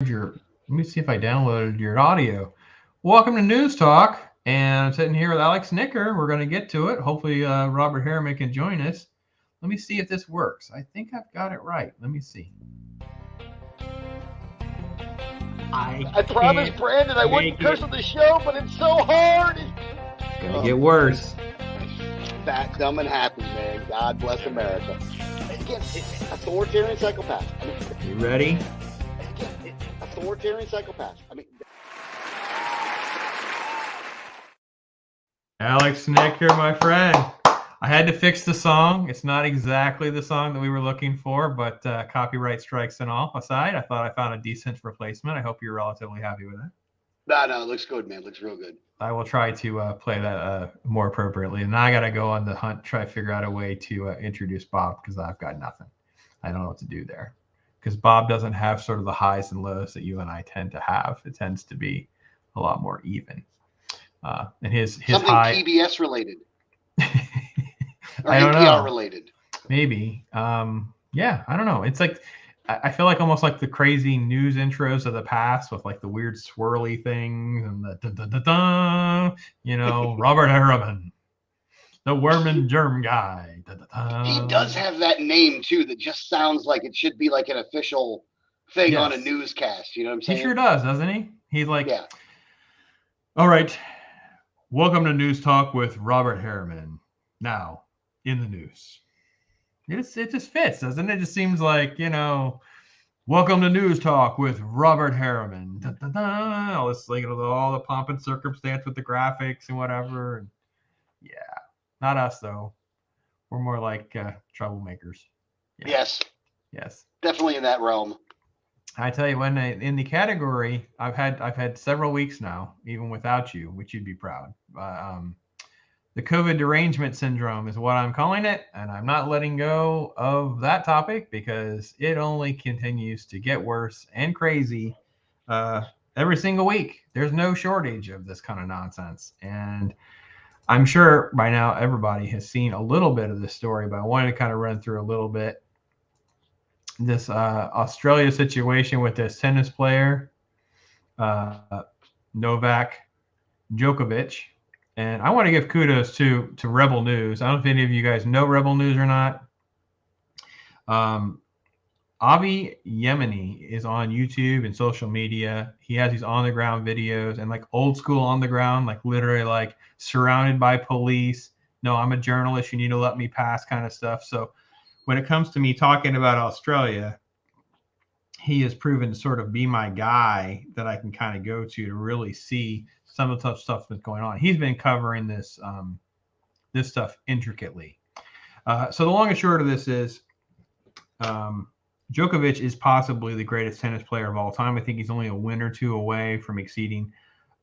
Let me see if I downloaded your audio. Welcome to News Talk, and I'm sitting here with Alex Snitker. We're going to get to it. Hopefully, Robert Herriman can join us. Let me see if this works. I think I've got it right. Let me see. I promised Brandon I wouldn't curse on the show, but it's so hard. It's going to get worse. Fat, dumb, and happy, man. God bless America. Again, authoritarian psychopath. You ready? Authoritarian psychopath. Alex Snitker, my friend. I had to fix the song. It's not exactly the song that we were looking for, but copyright strikes and all aside, I thought I found a decent replacement. I hope you're relatively happy with it. No, it looks good, man. It looks real good. I will try to play that more appropriately. And now I got to go on the hunt, try to figure out a way to introduce Bob because I've got nothing. I don't know what to do there because Bob doesn't have sort of the highs and lows that you and I tend to have. It tends to be a lot more even. And his something high PBS related or I don't NPR know. related. Maybe. Yeah, I don't know. It's like I feel like almost like the crazy news intros of the past with like the weird swirly things and the da-da-da-da, Robert Herriman, the worm and germ guy. Da-da-da. He does have that name too that just sounds like it should be like an official thing on a newscast. You know what I'm saying? He sure does, doesn't he? He's like, yeah. All right, welcome to News Talk with Robert Herriman. Now, in the news. It just fits, doesn't it? It just seems like, welcome to News Talk with Robert Herriman. Da, da, da, all this, like, all the pomp and circumstance with the graphics and whatever. Yeah, not us though. We're more like troublemakers. Yeah. Yes, definitely in that realm. I tell you, in the category, I've had several weeks now, even without you, which you'd be proud. The COVID derangement syndrome is what I'm calling it, and I'm not letting go of that topic because it only continues to get worse and crazy every single week. There's no shortage of this kind of nonsense, and I'm sure by now everybody has seen a little bit of this story, but I wanted to kind of run through a little bit. This Australia situation with this tennis player, Novak Djokovic. And I want to give kudos to Rebel News. I don't know if any of you guys know Rebel News or not. Avi Yemeni is on YouTube and social media. He has these on-the-ground videos and like old school on the ground, like literally like surrounded by police. No, I'm a journalist. You need to let me pass kind of stuff. So when it comes to me talking about Australia, he has proven to sort of be my guy that I can kind of go to really see some of the tough stuff that's going on. He's been covering this this stuff intricately. So the long and short of this is Djokovic is possibly the greatest tennis player of all time. I think he's only a win or two away from exceeding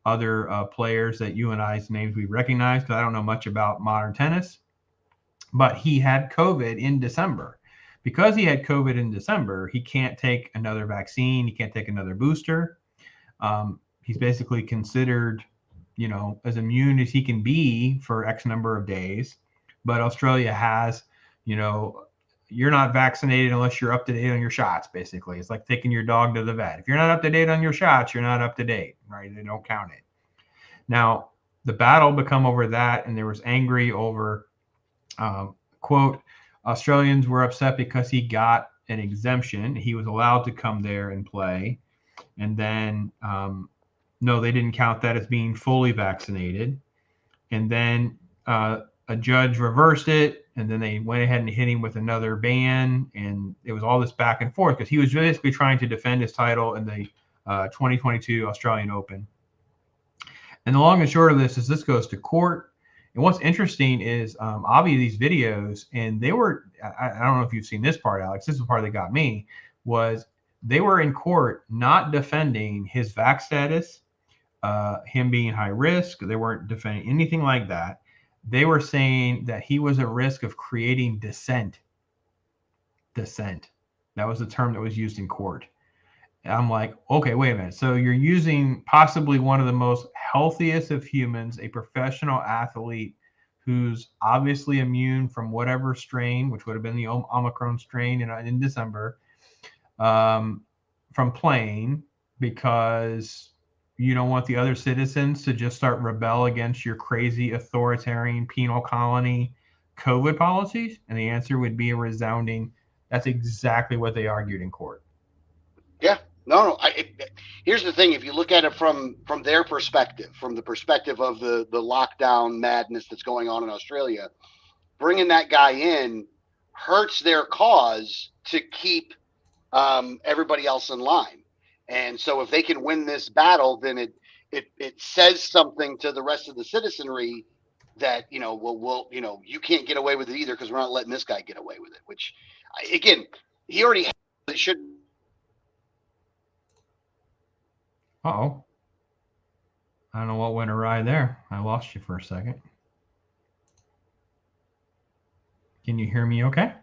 other players that you and I's names we recognize, because I don't know much about modern tennis. But he had COVID in December. Because he had COVID in December, he can't take another vaccine. He can't take another booster. He's basically considered, as immune as he can be for X number of days. But Australia has, you're not vaccinated unless you're up to date on your shots, basically. It's like taking your dog to the vet. If you're not up to date on your shots, you're not up to date, right? They don't count it. Now, the battle become over that, and there was angry over, quote, Australians were upset because he got an exemption. He was allowed to come there and play. And then, no, they didn't count that as being fully vaccinated. And then a judge reversed it. And then they went ahead and hit him with another ban. And it was all this back and forth because he was basically trying to defend his title in the 2022 Australian Open. And the long and short of this is this goes to court. And what's interesting is obviously these videos, and they were, I don't know if you've seen this part, Alex, this is the part that got me, was they were in court not defending his vax status, him being high risk. They weren't defending anything like that. They were saying that he was at risk of creating dissent. Dissent. That was the term that was used in court. And I'm like, okay, wait a minute. So you're using possibly one of the most healthiest of humans, a professional athlete who's obviously immune from whatever strain, which would have been the Omicron strain in December, from playing. because you don't want the other citizens to just start rebel against your crazy authoritarian penal colony COVID policies? And the answer would be a resounding, that's exactly what they argued in court. Yeah, no. Here's the thing: if you look at it from their perspective, from the perspective of the lockdown madness that's going on in Australia, bringing that guy in hurts their cause to keep everybody else in line. And so, if they can win this battle, then it says something to the rest of the citizenry that you can't get away with it either because we're not letting this guy get away with it. Which, again, he already has, it should. Uh-oh. I don't know what went awry there. I lost you for a second. Can you hear me okay?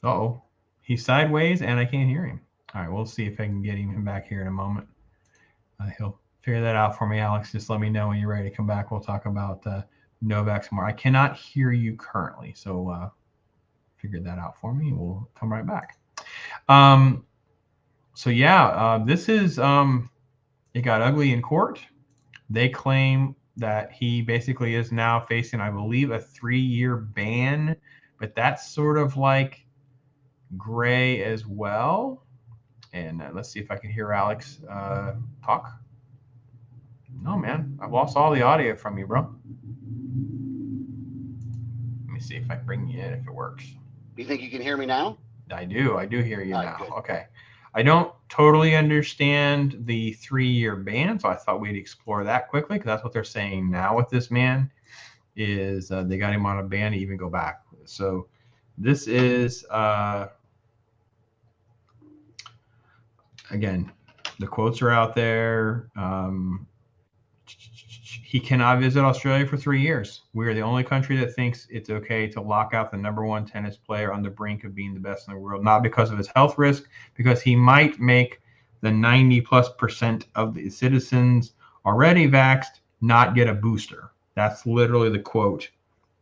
Uh-oh. He's sideways and I can't hear him. All right, we'll see if I can get him back here in a moment. He'll figure that out for me, Alex. Just let me know when you're ready to come back. We'll talk about Novak some more. I cannot hear you currently, so figure that out for me. We'll come right back. So yeah, this is it got ugly in court. They claim that he basically is now facing, I believe, a 3-year ban, but that's sort of like gray as well. And let's see if I can hear Alex talk. No, man, I've lost all the audio from you, bro. Let me see if I can bring you in, if it works. Do you think you can hear me now? I do hear you now. Good. Okay. I don't totally understand the 3-year ban, so I thought we'd explore that quickly, because that's what they're saying now with this man, is they got him on a ban to even go back. So this is, again, the quotes are out there. He cannot visit Australia for 3 years. We are the only country that thinks it's okay to lock out the #1 tennis player on the brink of being the best in the world, not because of his health risk, because he might make the 90+% of the citizens already vaxxed not get a booster. That's literally the quote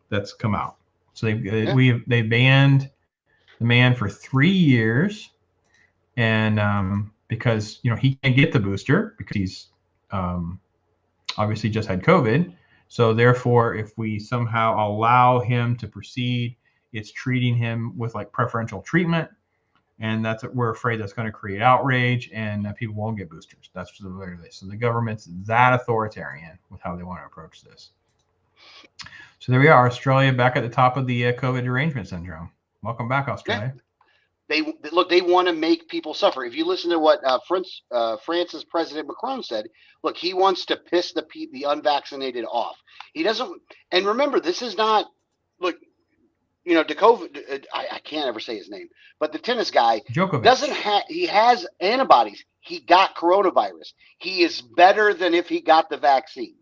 that's come out. So they banned the man for 3 years, and because he can't get the booster because he's obviously just had COVID. So therefore, if we somehow allow him to proceed, it's treating him with like preferential treatment. And we're afraid that's going to create outrage and people won't get boosters. That's literally so the government's that authoritarian with how they want to approach this. So there we are, Australia back at the top of the COVID derangement syndrome. Welcome back, Australia. Yeah. They want to make people suffer. If you listen to what France's President Macron said, look, he wants to piss the unvaccinated off. He doesn't. And remember, this is not, look, Djokovic, I can't ever say his name, but the tennis guy Djokovic he has antibodies. He got coronavirus. He is better than if he got the vaccine.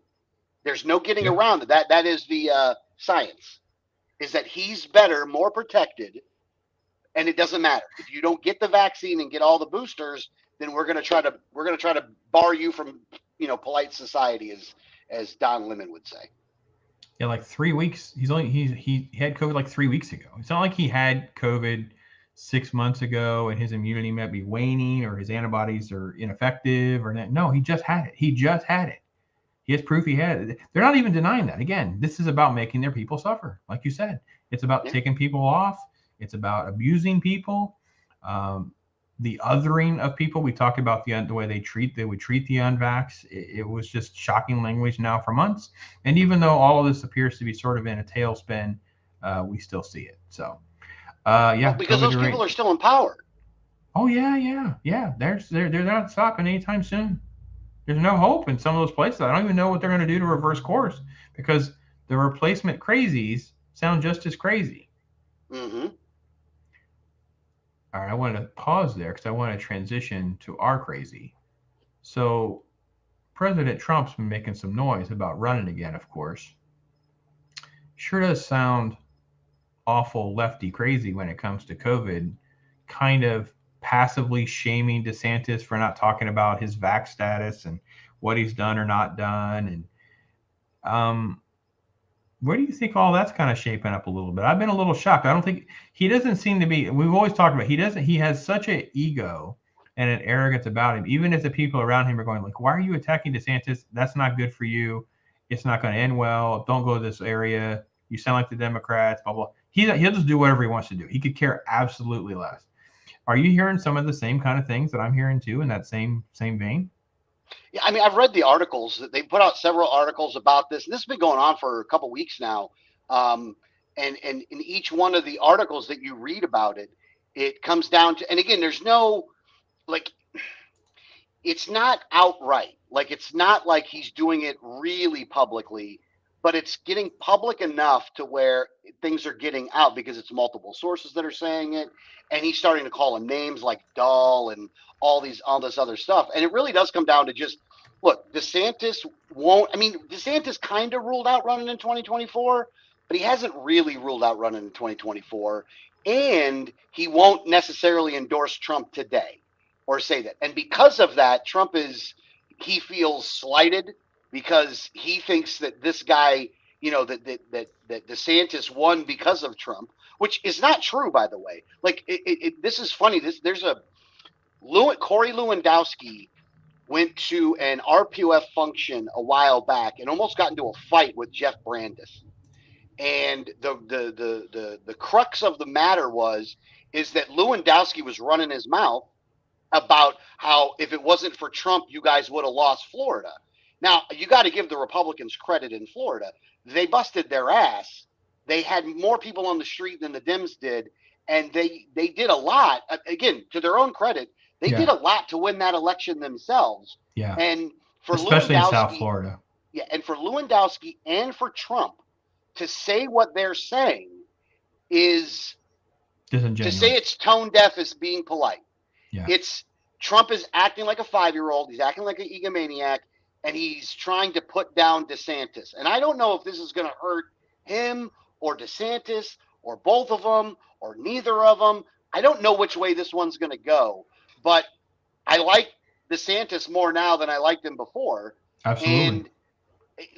There's no getting around it. That is the science, is that he's better, more protected. And it doesn't matter if you don't get the vaccine and get all the boosters, then we're going to try to bar you from, polite society, as Don Lemon would say. Yeah, like 3 weeks. He had COVID like 3 weeks ago. It's not like he had COVID 6 months ago and his immunity might be waning or his antibodies are ineffective or that. No, he just had it. He has proof he had it. They're not even denying that. Again, this is about making their people suffer. Like you said, it's about taking people off. It's about abusing people, the othering of people. We talked about the way they would treat the unvax. It was just shocking language now for months. And even though all of this appears to be sort of in a tailspin, we still see it. So, because those people are still in power. Oh yeah. They're not stopping anytime soon. There's no hope in some of those places. I don't even know what they're going to do to reverse course, because the replacement crazies sound just as crazy. Mm-hmm. All right, I want to pause there because I want to transition to our crazy. So President Trump's been making some noise about running again, of course. Sure does sound awful lefty crazy when it comes to COVID, kind of passively shaming DeSantis for not talking about his vax status and what he's done or not done. And where do you think all that's kind of shaping up a little bit? I've been a little shocked. I don't think he doesn't seem to be, we've always talked about, he has such an ego and an arrogance about him, even if the people around him are going like, why are you attacking DeSantis? That's not good for you. It's not going to end well. Don't go to this area. You sound like the Democrats, blah, blah. He'll just do whatever he wants to do. He could care absolutely less. Are you hearing some of the same kind of things that I'm hearing too in that same vein? Yeah, I mean, I've read the articles. They put out several articles about this, and this has been going on for a couple weeks now. And in each one of the articles that you read about it, it comes down to, and again, there's no, like, it's not outright. Like, it's not like he's doing it really publicly, but it's getting public enough to where things are getting out because it's multiple sources that are saying it. And he's starting to call him names like Dahl and all this other stuff. And it really does come down to just, look, DeSantis kind of ruled out running in 2024, but he hasn't really ruled out running in 2024. And he won't necessarily endorse Trump today or say that. And because of that, he feels slighted because he thinks that this guy, that DeSantis won because of Trump, which is not true, by the way. Like, this is funny. Corey Lewandowski went to an RPUF function a while back and almost got into a fight with Jeff Brandes. And the crux of the matter is that Lewandowski was running his mouth about how if it wasn't for Trump, you guys would have lost Florida. Now, you got to give the Republicans credit in Florida. They busted their ass. They had more people on the street than the Dems did, and they did a lot. Again, to their own credit, they did a lot to win that election themselves. Yeah. And for especially in South Florida. Yeah, and for Lewandowski and for Trump to say what they're saying is disingenuous. To say it's tone deaf is being polite. Yeah. It's Trump is acting like a 5-year-old. He's acting like an egomaniac, and he's trying to put down DeSantis. And I don't know if this is going to hurt him or DeSantis or both of them or neither of them. I don't know which way this one's going to go, but I like DeSantis more now than I liked him before. Absolutely. And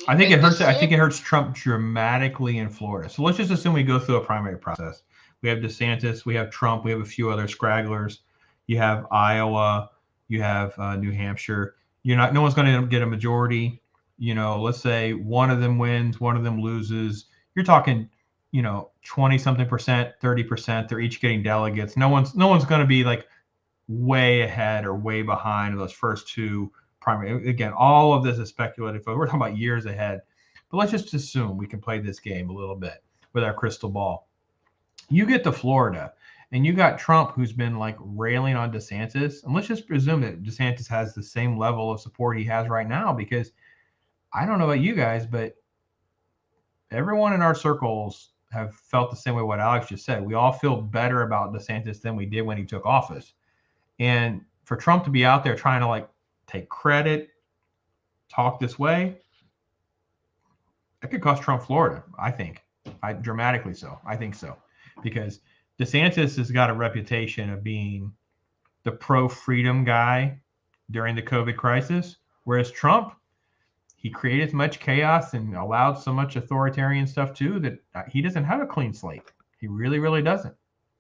I think it hurts. I think it hurts Trump dramatically in Florida. So let's just assume we go through a primary process. We have DeSantis, we have Trump, we have a few other scragglers. You have Iowa, you have New Hampshire. No one's going to get a majority. Let's say one of them wins, one of them loses. You're talking, 20-something percent, 30%. They're each getting delegates. No one's going to be like way ahead or way behind those first two primary. Again, all of this is speculative. We're talking about years ahead. But let's just assume we can play this game a little bit with our crystal ball. You get to Florida, and you got Trump, who's been like railing on DeSantis. And let's just presume that DeSantis has the same level of support he has right now, because I don't know about you guys, but everyone in our circles have felt the same way what Alex just said. We all feel better about DeSantis than we did when he took office. And for Trump to be out there trying to like take credit, talk this way, it could cost Trump Florida, I think. Dramatically so. I think so. Because DeSantis has got a reputation of being the pro-freedom guy during the COVID crisis, whereas Trump, he created as much chaos and allowed so much authoritarian stuff too that he doesn't have a clean slate. He really, really doesn't.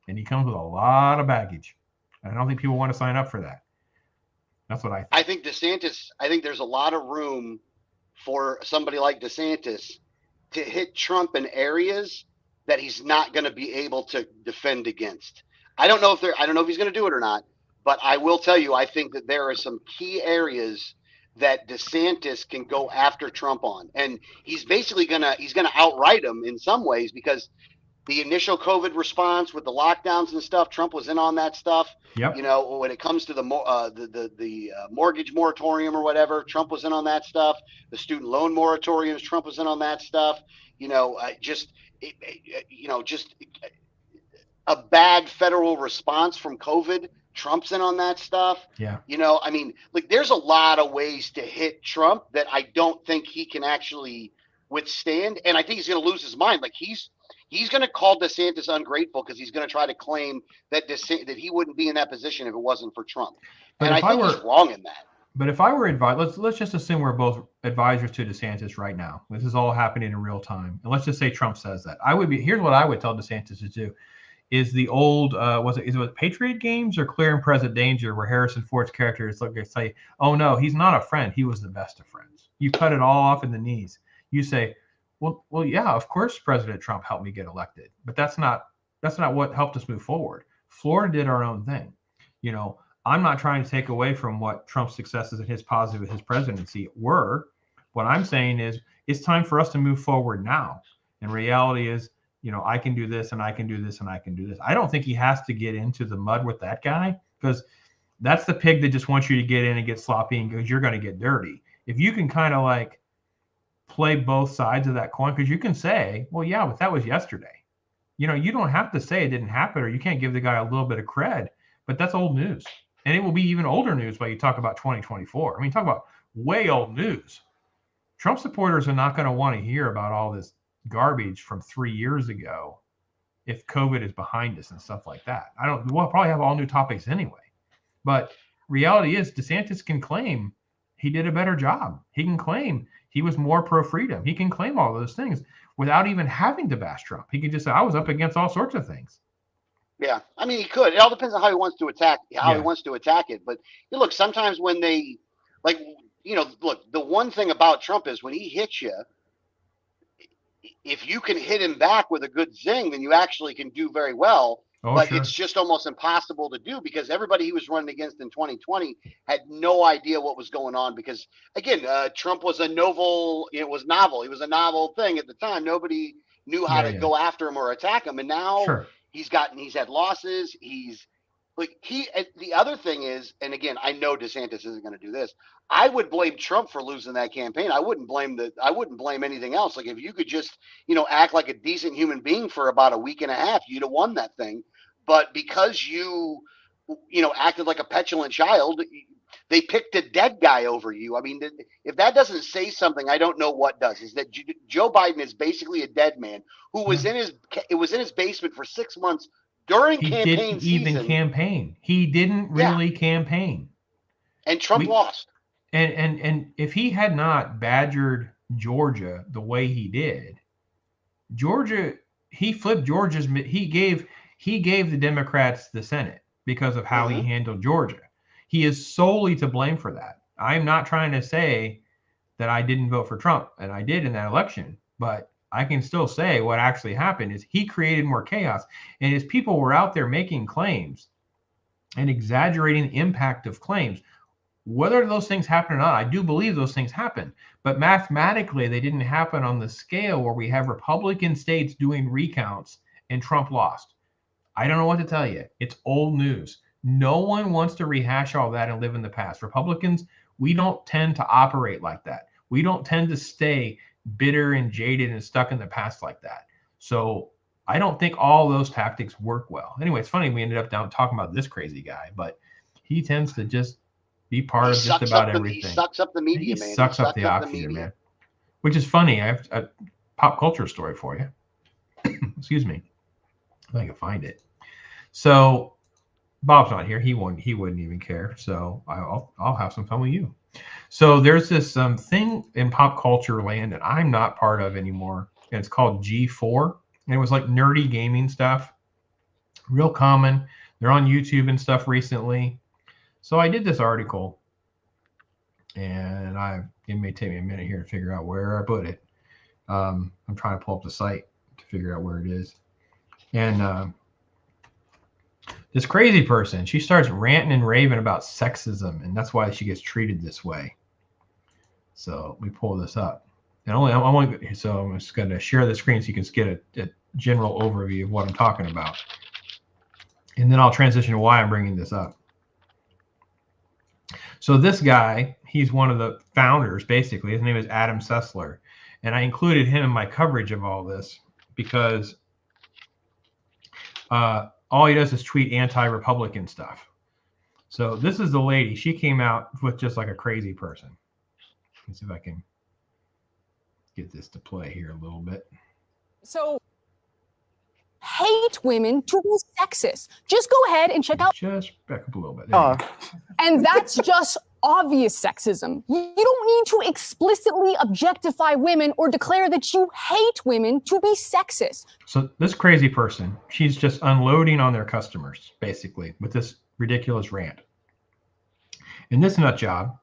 And he comes with a lot of baggage. I don't think people want to sign up for that. That's what I think. I think there's a lot of room for somebody like DeSantis to hit Trump in areas that he's not going to be able to defend against. I don't know if he's going to do it or not, but I will tell you, I think that there are some key areas that DeSantis can go after Trump on. And he's basically going to outright him in some ways, because the initial COVID response with the lockdowns and stuff, Trump was in on that stuff. Yep. When it comes to the mortgage moratorium or whatever, Trump was in on that stuff. The student loan moratoriums, Trump was in on that stuff. Just a bad federal response from COVID, Trump's in on that stuff. Yeah. There's a lot of ways to hit Trump that I don't think he can actually withstand. And I think he's going to lose his mind. Like he's going to call DeSantis ungrateful because he's going to try to claim that he wouldn't be in that position if it wasn't for Trump. And I think he's wrong in that. But if I were let's just assume we're both advisors to DeSantis right now. This is all happening in real time. And let's just say Trump says that. Here's what I would tell DeSantis to do. is the old was it Patriot Games or Clear and Present Danger, where Harrison Ford's character is like, say, oh no, he's not a friend, he was the best of friends. You cut it all off in the knees. You say, well, yeah, of course President Trump helped me get elected, but that's not what helped us move forward. Florida did our own thing. You know, I'm not trying to take away from what Trump's successes and his positive his presidency were. What I'm saying is it's time for us to move forward now. And reality is, you know, I can do this and I can do this and I can do this. I don't think he has to get into the mud with that guy, because that's the pig that just wants you to get in and get sloppy and goes, you're going to get dirty. If you can kind of like play both sides of that coin, because you can say, well, yeah, but that was yesterday. You know, you don't have to say it didn't happen, or you can't give the guy a little bit of cred, but that's old news. And it will be even older news when you talk about 2024. I mean, talk about way old news. Trump supporters are not going to want to hear about all this garbage from 3 years ago if COVID is behind us and stuff like that. We'll probably have all new topics anyway. But reality is DeSantis can claim he did a better job. He can claim he was more pro-freedom. He can claim all those things without even having to bash Trump. He can just say, I was up against all sorts of things. Yeah, I mean, he could. It all depends on how he wants to attack it. But you look, sometimes when they, like, you know, look, the one thing about Trump is when he hits you, if you can hit him back with a good zing, then you actually can do very well. But sure, it's just almost impossible to do, because everybody he was running against in 2020 had no idea what was going on. Because again, Trump was novel. He was a novel thing at the time. Nobody knew how to go after him or attack him. And now sure, he's had losses. The other thing is, and again, I know DeSantis isn't going to do this. I would blame Trump for losing that campaign. I wouldn't blame anything else. Like, if you could just, you know, act like a decent human being for about a week and a half, you'd have won that thing. But because you acted like a petulant child, they picked a dead guy over you. I mean, if that doesn't say something, I don't know what does. Is that Joe Biden is basically a dead man who was in his basement for 6 months during campaign season. He didn't even campaign. He didn't really campaign. And Trump lost. And if he had not badgered Georgia the way he did, he flipped Georgia's. He gave the Democrats the Senate because of how he handled Georgia. He is solely to blame for that. I'm not trying to say that I didn't vote for Trump, and I did in that election, but I can still say what actually happened is he created more chaos. And his people were out there making claims and exaggerating the impact of claims. Whether those things happen or not, I do believe those things happen. But mathematically, they didn't happen on the scale where we have Republican states doing recounts and Trump lost. I don't know what to tell you. It's old news. No one wants to rehash all that and live in the past. Republicans, we don't tend to operate like that. We don't tend to stay bitter and jaded and stuck in the past like that. So I don't think all those tactics work well. Anyway, it's funny we ended up talking about this crazy guy, but he tends to just be part of just about everything. He sucks up the media, man. He sucks up the oxygen, man. Which is funny. I have a pop culture story for you. Excuse me. If I can find it. So Bob's not here. He wouldn't even care. So I'll have some fun with you. So there's this thing in pop culture land that I'm not part of anymore, and it's called G4. And it was like nerdy gaming stuff, real common. They're on YouTube and stuff recently. So I did this article, and it may take me a minute here to figure out where I put it. I'm trying to pull up the site to figure out where it is. And this crazy person, she starts ranting and raving about sexism, and that's why she gets treated this way. So let me pull this up. And so I'm just going to share the screen so you can get a general overview of what I'm talking about. And then I'll transition to why I'm bringing this up. So this guy, he's one of the founders, basically. His name is Adam Sessler. And I included him in my coverage of all this because all he does is tweet anti-Republican stuff. So this is the lady. She came out with just like a crazy person. Let's see if I can get this to play here a little bit. So hate women to be sexist. Just go ahead and check out. Just back up a little bit. And that's just obvious sexism. You don't need to explicitly objectify women or declare that you hate women to be sexist. So this crazy person, she's just unloading on their customers, basically, with this ridiculous rant. And this nut job,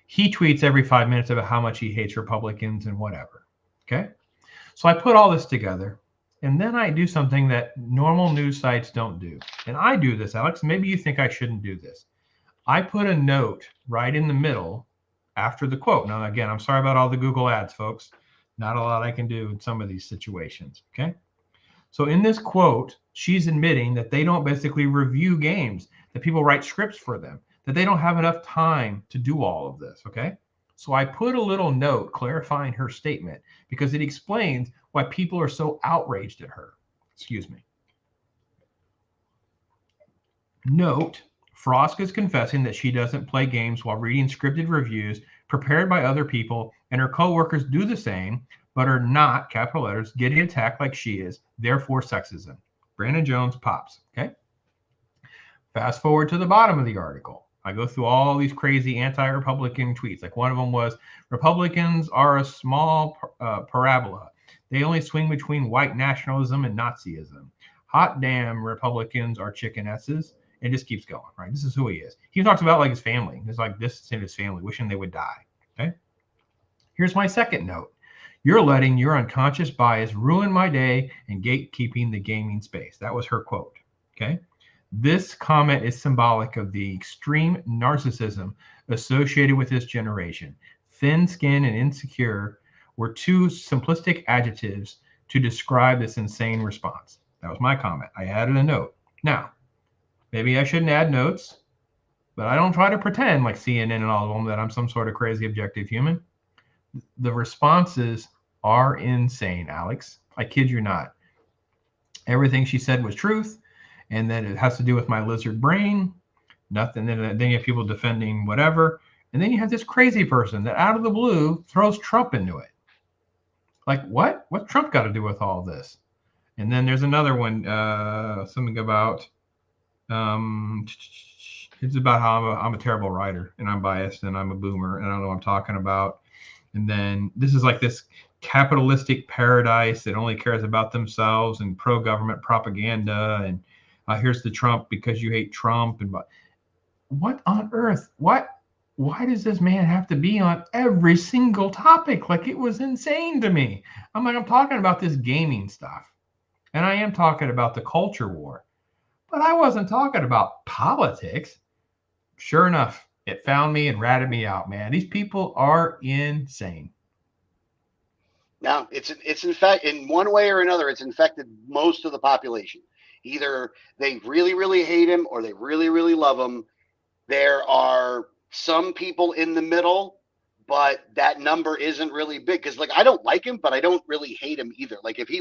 he tweets every 5 minutes about how much he hates Republicans and whatever. Okay? So I put all this together, and then I do something that normal news sites don't do. And I do this, Alex. Maybe you think I shouldn't do this. I put a note right in the middle after the quote. Now, again, I'm sorry about all the Google ads, folks. Not a lot I can do in some of these situations. Okay? So in this quote, she's admitting that they don't basically review games, that people write scripts for them, that they don't have enough time to do all of this. Okay? So I put a little note clarifying her statement because it explains why people are so outraged at her. Excuse me. Note, Frost is confessing that she doesn't play games while reading scripted reviews prepared by other people, and her coworkers do the same, but are not, capital letters, getting attacked like she is, therefore sexism. Brandon Jones pops. Okay? Fast forward to the bottom of the article. I go through all these crazy anti-Republican tweets. Like one of them was, Republicans are a small parabola. They only swing between white nationalism and Nazism. Hot damn, Republicans are chicken S's. It just keeps going, right? This is who he is. He talks about like his family. It's like this in his family, wishing they would die. Okay. Here's my second note. You're letting your unconscious bias ruin my day and gatekeeping the gaming space. That was her quote. Okay. This comment is symbolic of the extreme narcissism associated with this generation. Thin skin and insecure were two simplistic adjectives to describe this insane response. That was my comment. I added a note. Now, maybe I shouldn't add notes, but I don't try to pretend like CNN and all of them that I'm some sort of crazy objective human. The responses are insane, Alex. I kid you not. Everything she said was truth. And then it has to do with my lizard brain, nothing. Then you have people defending whatever. And then you have this crazy person that out of the blue throws Trump into it. Like, what? What's Trump got to do with all this? And then there's another one, something about, it's about how I'm a terrible writer and I'm biased and I'm a boomer and I don't know what I'm talking about. And then this is like this capitalistic paradise that only cares about themselves and pro-government propaganda. And here's the Trump because you hate Trump. And what on earth? Why does this man have to be on every single topic? Like, it was insane to me. I'm talking about this gaming stuff. And I am talking about the culture war. But I wasn't talking about politics. Sure enough, it found me and ratted me out, man. These people are insane. Now, it's in fact, in one way or another, it's infected most of the population. Either they really, really hate him or they really, really love him. There are some people in the middle, but that number isn't really big. Because, like, I don't like him, but I don't really hate him either. Like, if he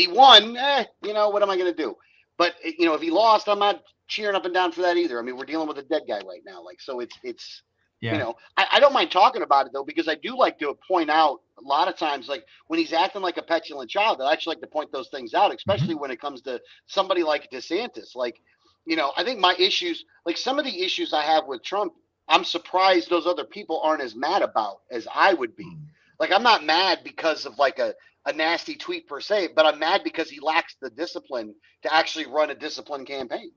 won, what am I going to do? But, if he lost, I'm not cheering up and down for that either. I mean, we're dealing with a dead guy right now. Like, so it's yeah. I don't mind talking about it, though, because I do like to point out a lot of times, like when he's acting like a petulant child, I actually like to point those things out, especially when it comes to somebody like DeSantis. Like, I think my issues, like some of the issues I have with Trump, I'm surprised those other people aren't as mad about as I would be. Like, I'm not mad because of like a nasty tweet per se, but I'm mad because he lacks the discipline to actually run a disciplined campaign.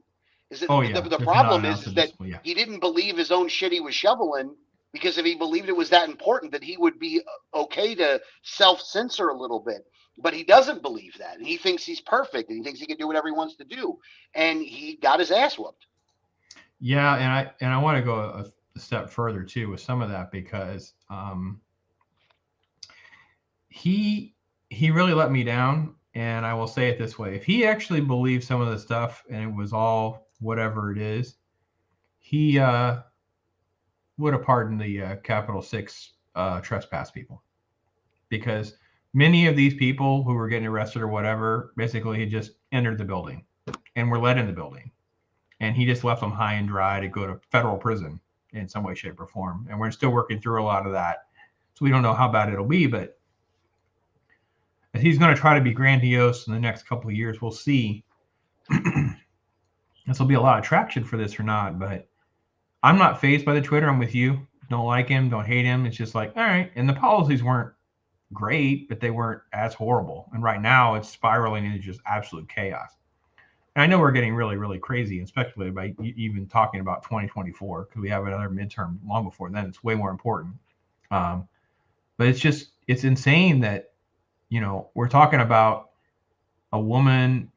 The problem is that he didn't believe his own shit he was shoveling, because if he believed it was that important, that he would be okay to self-censor a little bit. But he doesn't believe that. And he thinks he's perfect and he thinks he can do whatever he wants to do. And he got his ass whooped. Yeah. And I want to go a step further too with some of that, because he really let me down. And I will say it this way. If he actually believed some of the stuff and it was all whatever it is, he would have pardoned the Capital 6 trespass people. Because many of these people who were getting arrested or whatever, basically he just entered the building and were let in the building. And he just left them high and dry to go to federal prison in some way, shape, or form. And we're still working through a lot of that. So we don't know how bad it'll be, but if he's going to try to be grandiose in the next couple of years, we'll see. This will be a lot of traction for this or not, but I'm not fazed by the Twitter. I'm with you. Don't like him, don't hate him. It's just like, all right. And the policies weren't great, but they weren't as horrible. And right now it's spiraling into just absolute chaos. And I know we're getting really, really crazy and speculative by even talking about 2024 because we have another midterm long before then. It's way more important. But it's insane that, we're talking about a woman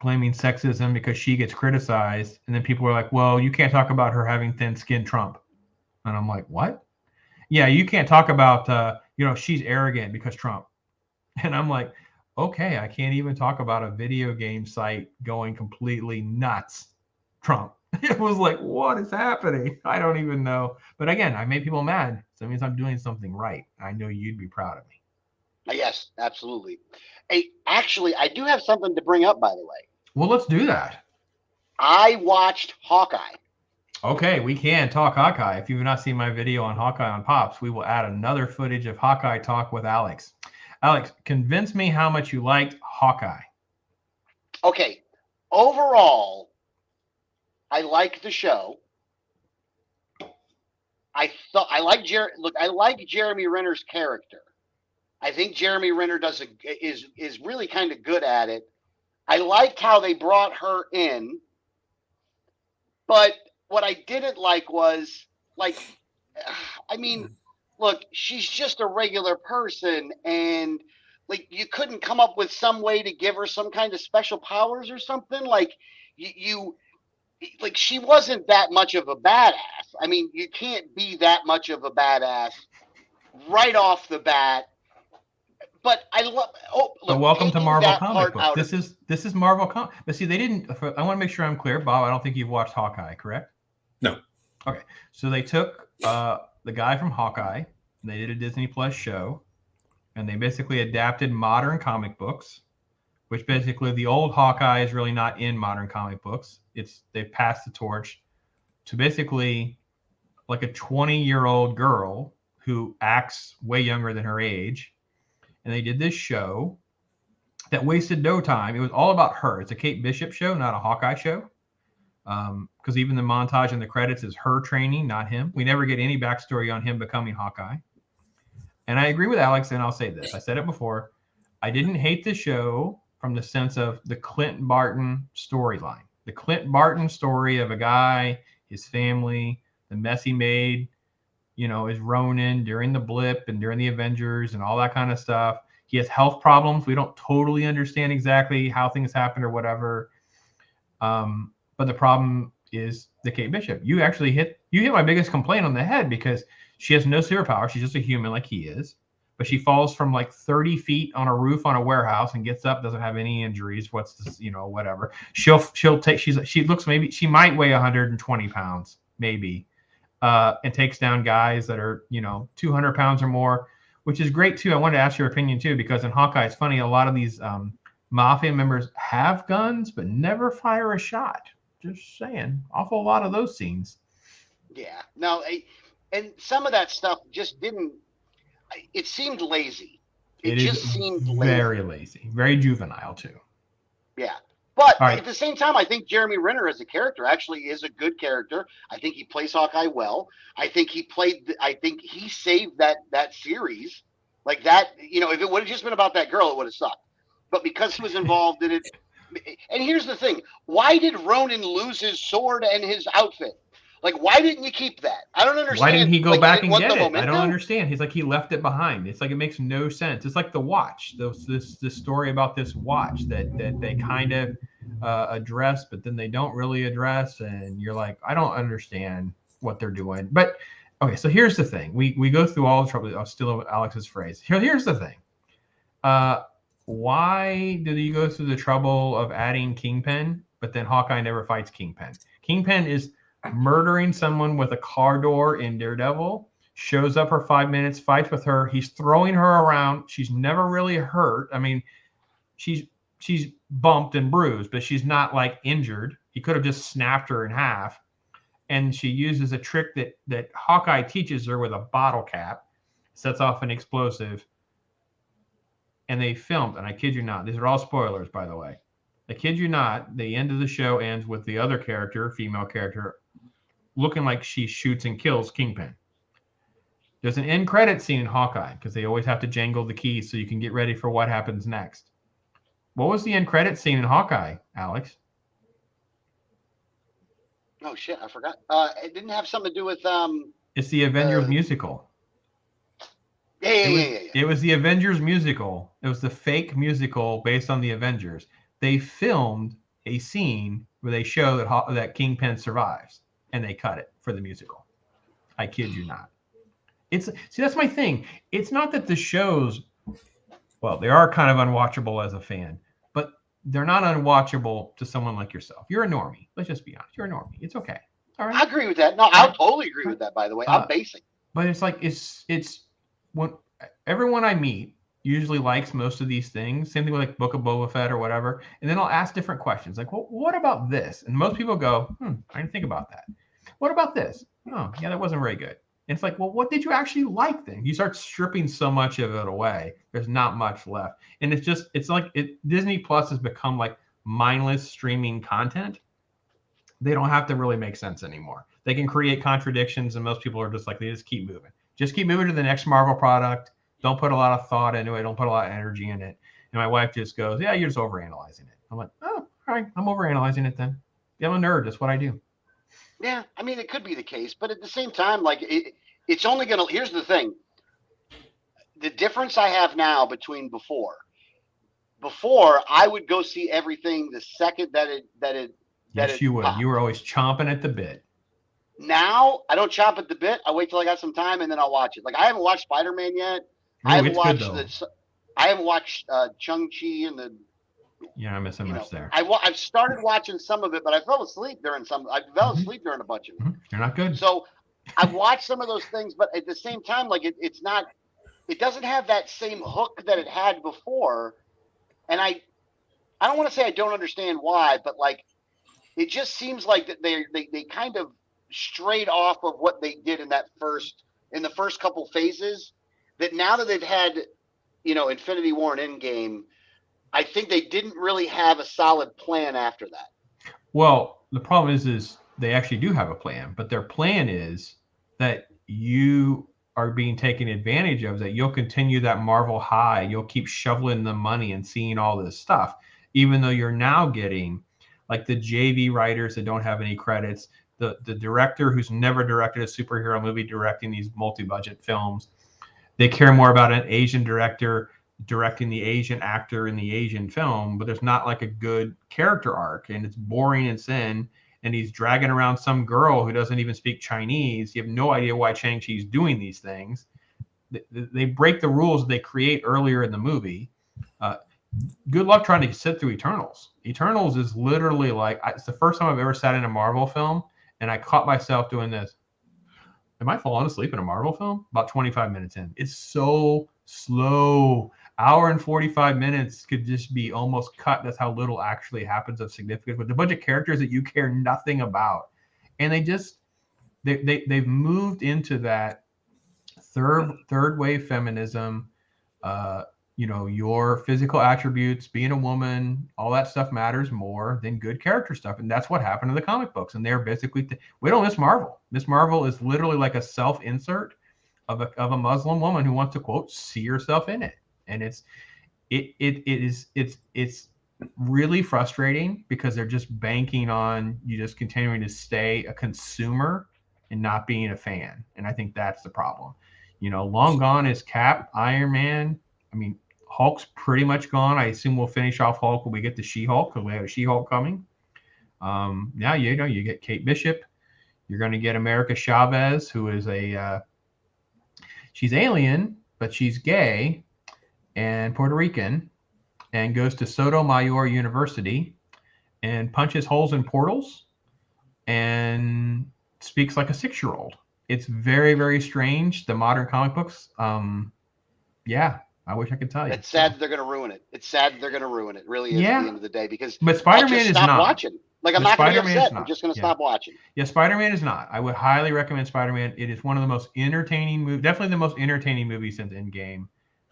blaming sexism because she gets criticized. And then people are like, well, you can't talk about her having thin skin, Trump. And I'm like, what? Yeah, you can't talk about, she's arrogant because Trump. And I'm like, okay, I can't even talk about a video game site going completely nuts. Trump. It was like, what is happening? I don't even know. But again, I made people mad. So that means I'm doing something right. I know you'd be proud of me. Yes, absolutely. Hey, actually, I do have something to bring up, by the way. Well, let's do that. I watched Hawkeye. Okay, we can talk Hawkeye. If you've not seen my video on Hawkeye on Pops, we will add another footage of Hawkeye talk with Alex. Alex, convince me how much you liked Hawkeye. Okay, overall, I like the show. I like Jeremy Renner's character. I think Jeremy Renner is really kind of good at it. I liked how they brought her in, but what I didn't like was, look, she's just a regular person, and you couldn't come up with some way to give her some kind of special powers or something. She wasn't that much of a badass. I mean, you can't be that much of a badass right off the bat. But I love. Oh, look, so welcome to Marvel comic book. This is Marvel comic. But see, they didn't. I want to make sure I'm clear, Bob. I don't think you've watched Hawkeye, correct? No. Okay, so they took the guy from Hawkeye. And they did a Disney Plus show, and they basically adapted modern comic books, which basically the old Hawkeye is really not in modern comic books. They passed the torch to basically like a 20-year-old girl who acts way younger than her age. And they did this show that wasted no time. It was all about her. It's a Kate Bishop show, not a Hawkeye show. Because even the montage in the credits is her training, not him. We never get any backstory on him becoming Hawkeye. And I agree with Alex, and I'll say this. I said it before. I didn't hate the show from the sense of the Clint Barton storyline. The Clint Barton story of a guy, his family, the mess he made, is Ronin during the blip and during the Avengers and all that kind of stuff. He has health problems. We don't totally understand exactly how things happened or whatever. But the problem is the Kate Bishop. You actually hit my biggest complaint on the head because she has no superpower. She's just a human like he is. But she falls from 30 feet on a roof on a warehouse and gets up, doesn't have any injuries. What's this, whatever. She might weigh 120 pounds, maybe. And takes down guys that are, 200 pounds or more, which is great too. I wanted to ask your opinion too, because in Hawkeye, it's funny. A lot of these mafia members have guns, but never fire a shot. Just saying, awful lot of those scenes. Yeah, no, and some of that stuff just didn't. It seemed lazy. It just seemed very lazy, very juvenile too. Yeah, but at the same time, I think Jeremy Renner as a character actually is a good character. I think he plays Hawkeye well. I think he saved that series like that. If it would have just been about that girl, it would have sucked. But because he was involved in it. And here's the thing. Why did Ronin lose his sword and his outfit? Why didn't you keep that? I don't understand. Why didn't he go back and get it? I don't understand. He's he left it behind. It's it makes no sense. It's like the watch. This story about this watch that they kind of address, but then they don't really address. And you're like, I don't understand what they're doing. But, okay, so here's the thing. We go through all the trouble. I'll steal Alex's phrase. Here's the thing. Why did you go through the trouble of adding Kingpin, but then Hawkeye never fights Kingpin? Kingpin is murdering someone with a car door in Daredevil, shows up for 5 minutes, fights with her. He's throwing her around. She's never really hurt. I mean, she's bumped and bruised, but she's not injured. He could have just snapped her in half. And she uses a trick that Hawkeye teaches her with a bottle cap, sets off an explosive. And they filmed, and I kid you not, these are all spoilers, by the way. I kid you not, the end of the show ends with the other character, female character, looking like she shoots and kills Kingpin. There's an end credit scene in Hawkeye because they always have to jangle the keys so you can get ready for what happens next. What was the end credit scene in Hawkeye, Alex? Oh shit, I forgot. It didn't have something to do with It's the Avengers musical. Yeah. It was the Avengers musical. It was the fake musical based on the Avengers. They filmed a scene where they show that Kingpin survives, and they cut it for the musical. I kid you not. That's my thing. It's not that the shows, well, they are kind of unwatchable as a fan, but they're not unwatchable to someone like yourself. You're a normie. Let's just be honest. You're a normie. It's okay. All right. I agree with that. No, I totally agree with that. By the way, I'm basic. But it's like it's when everyone I meet usually likes most of these things. Same thing with like Book of Boba Fett or whatever. And then I'll ask different questions like, well, what about this? And most people go, I didn't think about that. What about this? Oh, yeah, that wasn't very good. And it's like, well, what did you actually like then? You start stripping so much of it away. There's not much left. And it's like Disney Plus has become like mindless streaming content. They don't have to really make sense anymore. They can create contradictions, and most people are just like, they just keep moving. Just keep moving to the next Marvel product. Don't put a lot of thought into it. Don't put a lot of energy in it. And my wife just goes, yeah, you're just overanalyzing it. I'm like, oh, all right, I'm overanalyzing it then. Yeah, I'm a nerd. That's what I do. Yeah, I mean, it could be the case, but at the same time, like it's only gonna. Here's the thing: the difference I have now between before. Before, I would go see everything the second that it. Yes, you would. You were always chomping at the bit. Now I don't chomp at the bit. I wait till I got some time and then I'll watch it. Like I haven't watched Spider-Man yet. Ooh, I haven't watched Chung-Chi and the. Yeah, I'm missing much there. I've started watching some of it, but I fell asleep during some. I fell asleep during a bunch of it. You're not good. So I've watched some of those things, but at the same time, like it's not. It doesn't have that same hook that it had before, and I don't want to say I don't understand why, but like it just seems like that they kind of strayed off of what they did in the first couple phases. That now that they've had, Infinity War and Endgame. I think they didn't really have a solid plan after that. Well, the problem is they actually do have a plan, but their plan is that you are being taken advantage of, that you'll continue that Marvel high. You'll keep shoveling the money and seeing all this stuff, even though you're now getting like the JV writers that don't have any credits, the director who's never directed a superhero movie directing these multi-budget films. They care more about an Asian director directing the Asian actor in the Asian film, but there's not like a good character arc, and it's boring and thin, and he's dragging around some girl who doesn't even speak Chinese. You have no idea why Shang-Chi's doing these things. They break the rules they create earlier in the movie. Good luck trying to sit through Eternals. Eternals is literally like, it's the first time I've ever sat in a Marvel film, and I caught myself doing this. Am I falling asleep in a Marvel film? About 25 minutes in. It's so slow. Hour and 45 minutes could just be almost cut. That's how little actually happens of significance with a bunch of characters that you care nothing about. And they've moved into that third wave feminism, your physical attributes, being a woman, all that stuff matters more than good character stuff. And that's what happened in the comic books. And they're basically, we don't Miss Marvel. Miss Marvel is literally like a self-insert of a Muslim woman who wants to, quote, see herself in it. And it's really frustrating because they're just banking on you just continuing to stay a consumer and not being a fan. And I think that's the problem. Long gone is Cap, Iron Man. I mean, Hulk's pretty much gone. I assume we'll finish off Hulk when we get to She-Hulk, because we have a She-Hulk coming. Now, you get Kate Bishop. You're going to get America Chavez, who is she's alien, but she's gay and Puerto Rican, and goes to Sotomayor University and punches holes in portals and speaks like a 6-year-old. It's very, very strange. The modern comic books. Yeah, I wish I could tell you. It's sad that they're going to ruin it. It's sad that they're going to ruin it. Really is at the end of the day, because but Spider-Man is not watching. Like I'm not going to be upset. I'm just going to stop watching. Yeah, Spider-Man is not. I would highly recommend Spider-Man. It is one of the most entertaining movies, definitely the most entertaining movie since Endgame.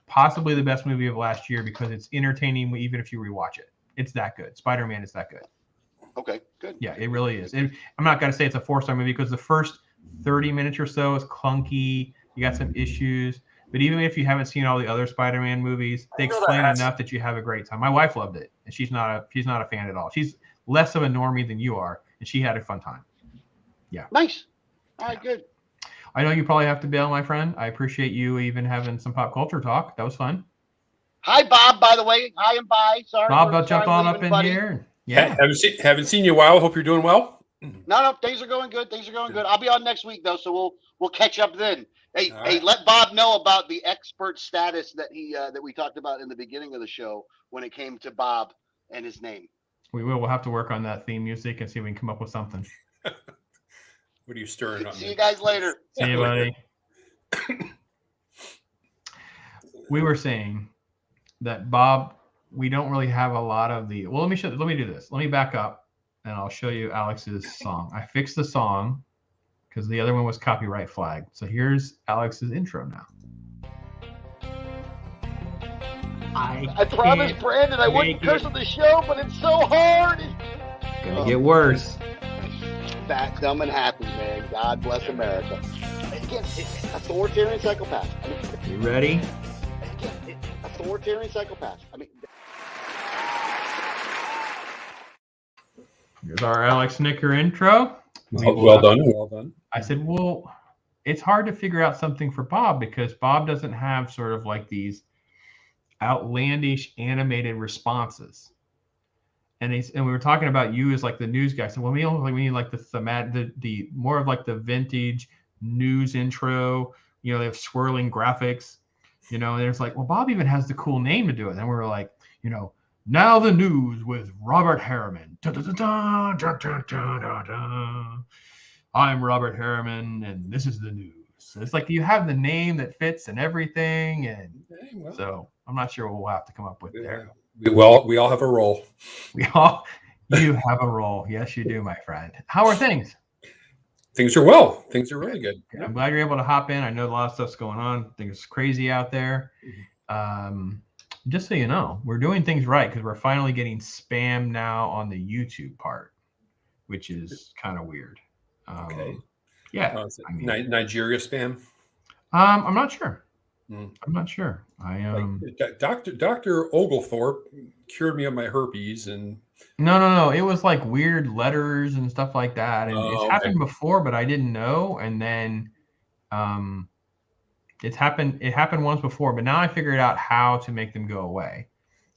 Possibly the best movie of last year because it's entertaining even if you rewatch it. It's that good. Spider-Man is that good. Okay, good. Yeah, it really is. I'm not going to say it's a 4-star movie because the first 30 minutes or so is clunky. You got some issues. But even if you haven't seen all the other Spider-Man movies, they explain enough that you have a great time. My wife loved it, and she's not a fan at all. She's less of a normie than you are, and she had a fun time. Yeah. Nice. All right, good. I know you probably have to bail, my friend. I appreciate you even having some pop culture talk. That was fun. Hi, Bob, by the way. Hi and bye. Sorry. Bob, jump on up in here. Yeah. Haven't seen you in a while. Hope you're doing well. No, things are going good. Things are going good. I'll be on next week though, so we'll catch up then. Hey, right. Let Bob know about the expert status that that we talked about in the beginning of the show when it came to Bob and his name. We will. We'll have to work on that theme music and see if we can come up with something. What are you stirring on? See you guys later. See you, buddy. We were saying that Bob, we don't really have a lot of the. Well, let me do this. Let me back up, and I'll show you Alex's song. I fixed the song because the other one was copyright flagged. So here's Alex's intro now. I promised Brandon I wouldn't curse on the show, but it's so hard. It's gonna get worse. Fat, dumb, and happy, man. God bless America. Again, authoritarian psychopath. You ready? Authoritarian psychopath. Here's our Alex Snitker intro. Well done. I said, well, it's hard to figure out something for Bob because Bob doesn't have sort of like these outlandish animated responses. And we were talking about you as like the news guy. So we need like the more of like the vintage news intro. You know, they have swirling graphics. You know, and there's like, well, Bob even has the cool name to do it. And we were like, you know, now the news with Robert Herriman. I'm Robert Herriman, and this is the news. So it's like you have the name that fits and everything, and so I'm not sure what we'll have to come up with there. We all have a role. You have a role. Yes, you do, my friend. How are things? Things are well. Things are really good. I'm glad you're able to hop in. I know a lot of stuff's going on. Things are crazy out there. Just so you know, we're doing things right because we're finally getting spam now on the YouTube part, which is kind of weird. Okay. Yeah. Nigeria spam? I'm not sure. I'm not sure. Dr. Oglethorpe cured me of my herpes, and no. It was like weird letters and stuff like that, and it's happened before, but I didn't know. And then, it happened once before, but now I figured out how to make them go away.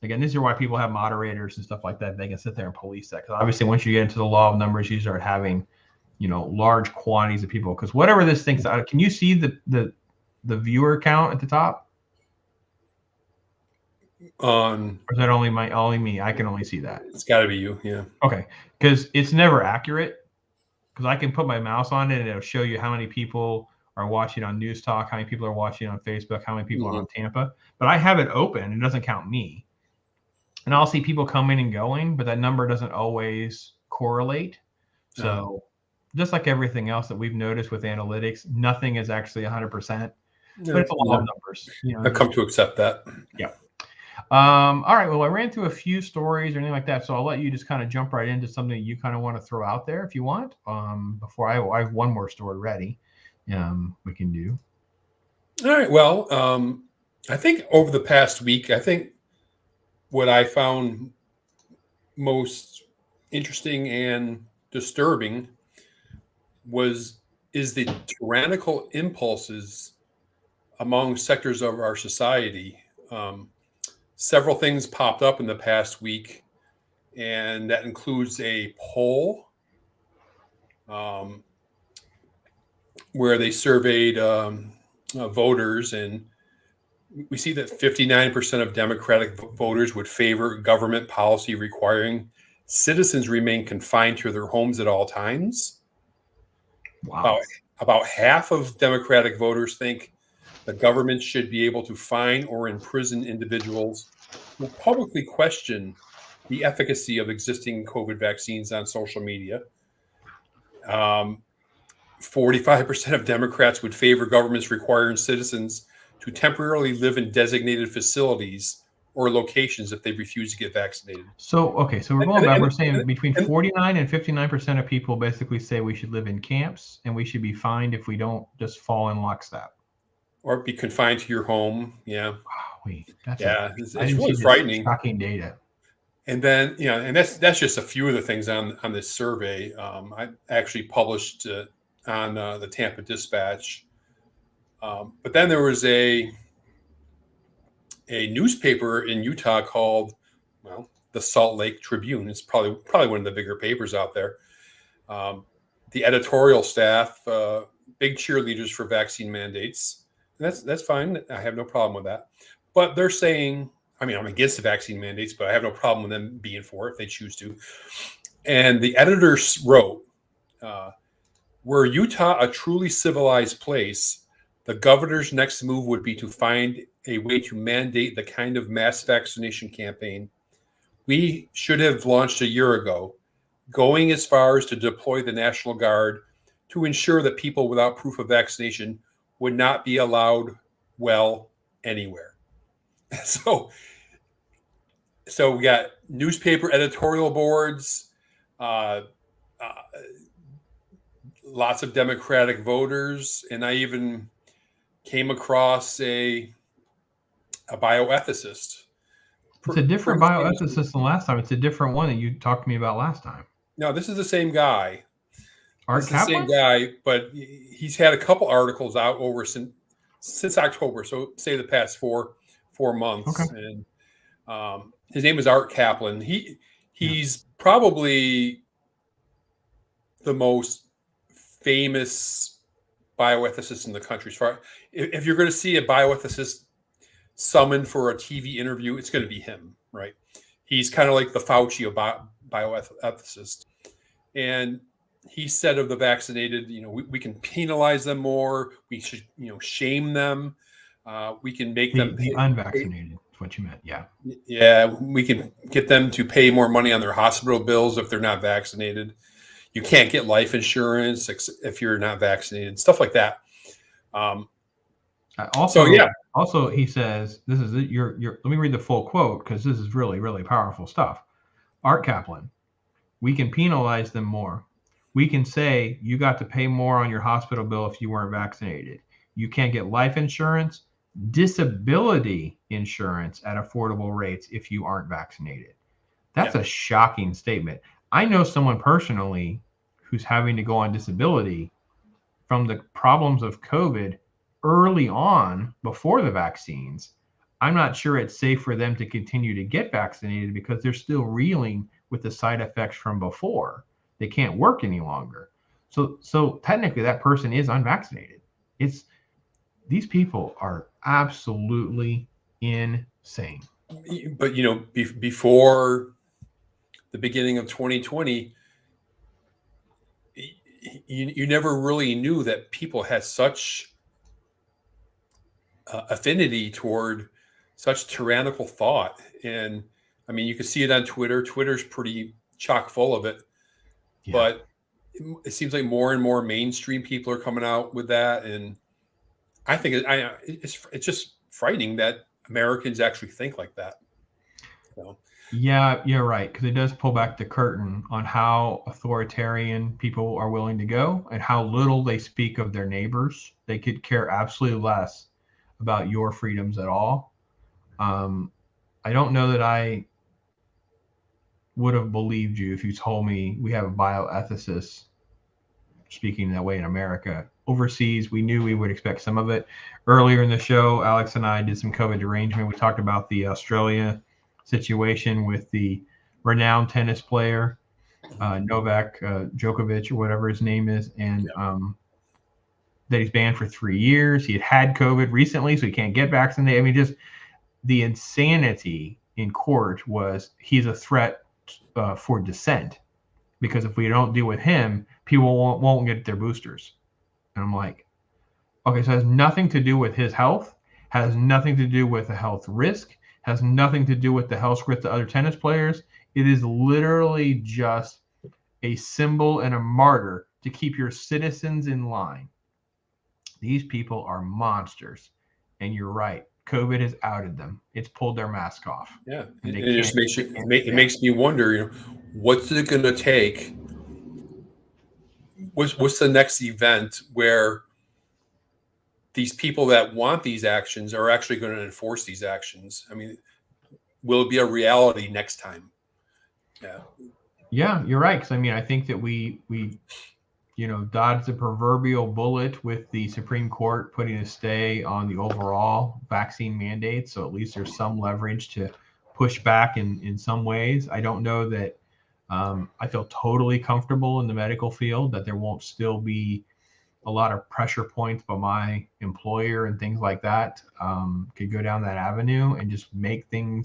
Again, this is why people have moderators and stuff like that. They can sit there and police that because obviously, once you get into the law of numbers, you start having, you know, large quantities of people. Because whatever this thinks, can you see the viewer count at the top? Or is that only me? I can only see that. It's got to be you, yeah. Okay, because it's never accurate. Because I can put my mouse on it and it'll show you how many people are watching on News Talk, how many people are watching on Facebook, how many people are on Tampa. But I have it open; it doesn't count me. And I'll see people coming and going, but that number doesn't always correlate. So, just like everything else that we've noticed with analytics, nothing is actually 100%. But it's a lot of numbers. You know, I've come to accept that. Yeah. All right. Well, I ran through a few stories or anything like that, so I'll let you just kind of jump right into something you kind of want to throw out there if you want. Before I have one more story ready, we can do. All right. Well, I think over the past week, I think what I found most interesting and disturbing is the tyrannical impulses among sectors of our society. Several things popped up in the past week, and that includes a poll where they surveyed voters, and we see that 59% of Democratic voters would favor government policy requiring citizens remain confined to their homes at all times. Wow. About half of Democratic voters think the government should be able to fine or imprison individuals who publicly question the efficacy of existing COVID vaccines on social media. 45% of Democrats would favor governments requiring citizens to temporarily live in designated facilities or locations if they refuse to get vaccinated. So, okay, so we're going back. We're saying between and- 49 and 59% of people basically say we should live in camps and we should be fined if we don't just fall in lockstep. Or be confined to your home. Yeah. Wow, that's it's I didn't really see frightening. Shocking data. And then, and that's just a few of the things on this survey. I actually published on the Tampa Dispatch. But then there was a newspaper in Utah called, the Salt Lake Tribune. It's probably one of the bigger papers out there. The editorial staff, big cheerleaders for vaccine mandates. And that's fine. I have no problem with that. But they're saying, I'm against the vaccine mandates, but I have no problem with them being for it if they choose to. And the editors wrote, were Utah a truly civilized place, the governor's next move would be to find a way to mandate the kind of mass vaccination campaign we should have launched a year ago, going as far as to deploy the National Guard to ensure that people without proof of vaccination would not be allowed anywhere. So we got newspaper editorial boards, lots of Democratic voters, and I even came across a bioethicist. It's a different bioethicist than last time. It's a different one that you talked to me about last time. No, this is the same guy. Art Kaplan? The same guy, but he's had a couple articles out over since October, so say the past four months. Okay. And his name is Art Kaplan. He's probably the most famous bioethicist in the country. If you're going to see a bioethicist summoned for a TV interview, it's going to be him, right? He's kind of like the Fauci of bioethicist. And he said of the vaccinated, we can penalize them more. We should, shame them. We can make them the unvaccinated. Is what you meant, yeah. Yeah, we can get them to pay more money on their hospital bills if they're not vaccinated. You can't get life insurance if you're not vaccinated. Stuff like that. Also, he says, this is your. Let me read the full quote because this is really, really powerful stuff. Art Kaplan, we can penalize them more. We can say you got to pay more on your hospital bill if you weren't vaccinated. You can't get life insurance, disability insurance at affordable rates if you aren't vaccinated. That's a shocking statement. I know someone personally who's having to go on disability from the problems of COVID early on before the vaccines. I'm not sure it's safe for them to continue to get vaccinated because they're still reeling with the side effects from before. They can't work any longer. So technically that person is unvaccinated. These people are absolutely insane. But, before the beginning of 2020, you never really knew that people had such affinity toward such tyrannical thought. And you can see it on Twitter. Twitter's pretty chock full of it. Yeah. But it seems like more and more mainstream people are coming out with that. And I think it's just frightening that Americans actually think like that. So. Yeah, you're right. Because it does pull back the curtain on how authoritarian people are willing to go and how little they speak of their neighbors. They could care absolutely less about your freedoms at all. I don't know that I would have believed you if you told me we have a bioethicist speaking that way in America. Overseas, we knew we would expect some of it. Earlier in the show, Alex and I did some COVID derangement. We talked about the Australia situation with the renowned tennis player, Novak Djokovic, or whatever his name is, and that he's banned for 3 years. He had COVID recently, so he can't get vaccinated. Just the insanity in court was he's a threat for dissent, because if we don't deal with him, people won't get their boosters. And I'm like, okay, so it has nothing to do with his health, has nothing to do with the health risk, has nothing to do with the health risk to other tennis players. It is literally just a symbol and a martyr to keep your citizens in line. These people are monsters. And you're right. COVID has outed them. It's pulled their mask off. Yeah, And it just makes it makes me wonder, what's it going to take? What's the next event where these people that want these actions are actually going to enforce these actions? I mean, will it be a reality next time? Yeah, you're right. Because I mean, I think that we dodged the proverbial bullet with the Supreme Court putting a stay on the overall vaccine mandate. So at least there's some leverage to push back in some ways. I don't know that I feel totally comfortable in the medical field that there won't still be a lot of pressure points by my employer and things like that. Could go down that avenue and just make me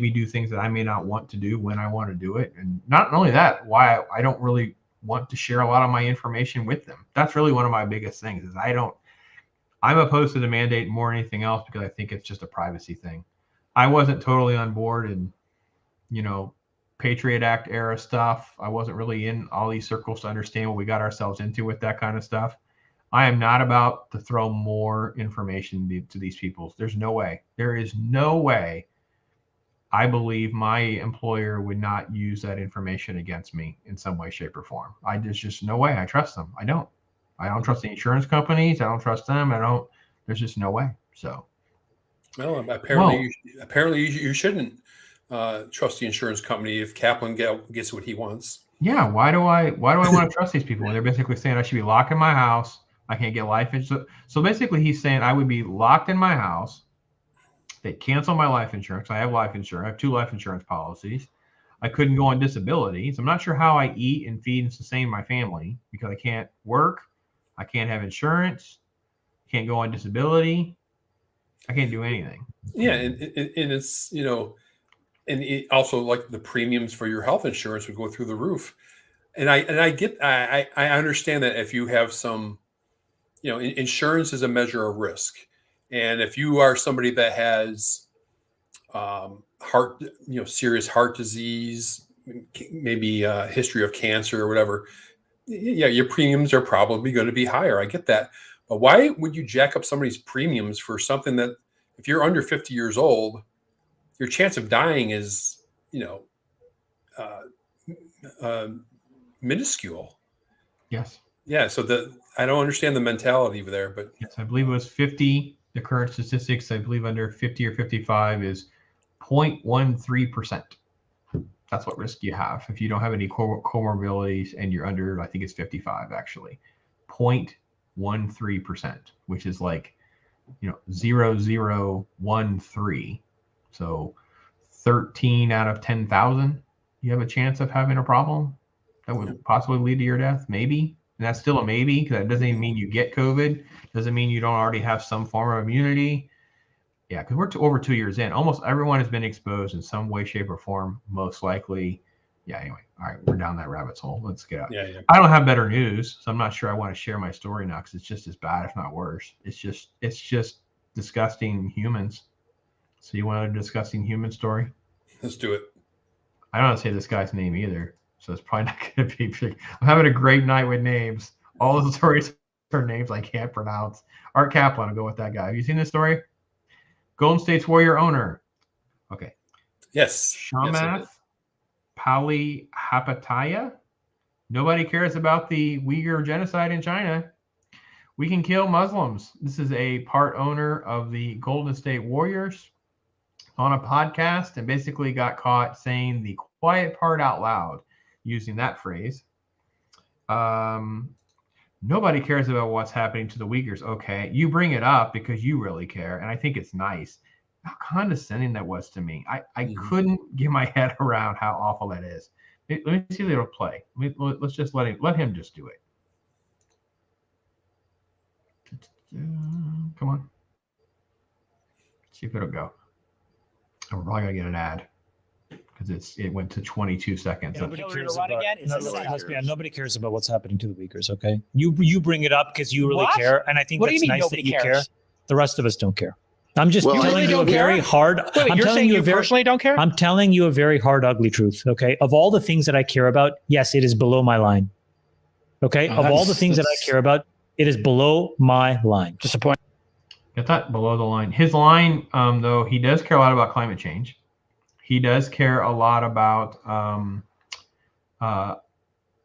do things that I may not want to do when I want to do it. And not only that, why I don't really want to share a lot of my information with them. That's really one of my biggest things is I'm opposed to the mandate more than anything else because I think it's just a privacy thing. I wasn't totally on board in, Patriot Act era stuff. I wasn't really in all these circles to understand what we got ourselves into with that kind of stuff. I am not about to throw more information to these people. There's no way. There is no way I believe my employer would not use that information against me in some way, shape, or form. There's just no way. I trust them. I don't trust the insurance companies. I don't trust them. There's just no way. So. Well, apparently you shouldn't trust the insurance company if Kaplan gets what he wants. Yeah. Why do I want to trust these people when they're basically saying I should be locked in my house? I can't get life insurance. So basically he's saying I would be locked in my house. They cancel my life insurance. I have life insurance. I have 2 life insurance policies. I couldn't go on disability. So I'm not sure how I eat and feed and sustain my family because I can't work. I can't have insurance. Can't go on disability. I can't do anything. Yeah. And it's, and it also like the premiums for your health insurance would go through the roof. And I understand that if you have some, insurance is a measure of risk. And if you are somebody that has serious heart disease, maybe a history of cancer or whatever, yeah, your premiums are probably going to be higher. I get that. But why would you jack up somebody's premiums for something that if you're under 50 years old, your chance of dying is, minuscule. Yes. Yeah. So I don't understand the mentality there, but yes, I believe it was 50. The current statistics, I believe under 50 or 55 is 0.13%. That's what risk you have. If you don't have any comorbidities and you're under, I think it's 55 actually, 0.13%, which is like, 0.0013. So 13 out of 10,000, you have a chance of having a problem that would possibly lead to your death. Maybe. And that's still a maybe because that doesn't even mean you get COVID. Doesn't mean you don't already have some form of immunity. Yeah, because we're over 2 years in. Almost everyone has been exposed in some way, shape, or form, most likely. Yeah, anyway. All right, we're down that rabbit hole. Let's get out. Yeah. I don't have better news, so I'm not sure I want to share my story now because it's just as bad, if not worse. It's just disgusting humans. So you want a disgusting human story? Let's do it. I don't want to say this guy's name either. So it's probably not going to be. I'm having a great night with names. All the stories are names I can't pronounce. Art Kaplan, I'll go with that guy. Have you seen this story? Golden State's Warrior owner. Okay. Yes. Shamath Palihapitiya. Nobody cares about the Uyghur genocide in China. We can kill Muslims. This is a part owner of the Golden State Warriors on a podcast and basically got caught saying the quiet part out loud. Using that phrase. Nobody cares about what's happening to the Uyghurs. Okay, you bring it up because you really care, and I think it's nice. How condescending that was to me. I couldn't get my head around how awful that is. Let me see if it'll play. Let's just let him just do it. Come on. Let's see if it'll go. I'm probably gonna get an ad. Because it went to 22 seconds. Nobody cares about what's happening to the Uyghurs. Okay, you bring it up because you really care, and I think that's nice that you care. The rest of us don't care. I'm just telling you a very hard. Wait, you're saying you personally don't care? I'm telling you a very hard, ugly truth. Okay, of all the things that I care about, yes, it is below my line. Okay, of all the things that I care about, it is below my line. Disappointing. Got that below the line. His line, though, he does care a lot about climate change. He does care a lot about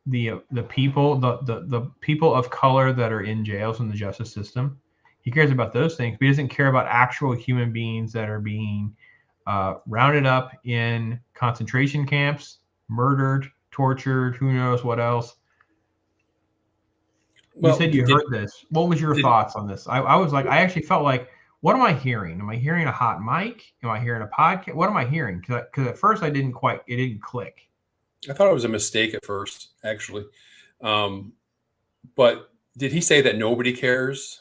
the people, the people of color that are in jails in the justice system. He cares about those things, but he doesn't care about actual human beings that are being rounded up in concentration camps, murdered, tortured, who knows what else. You said you heard this. What was your thoughts on this? I was like, I actually felt like, what am I hearing? Am I hearing a hot mic? Am I hearing a podcast? What am I hearing? Because at first it didn't click. I thought it was a mistake at first, actually. But did he say that nobody cares?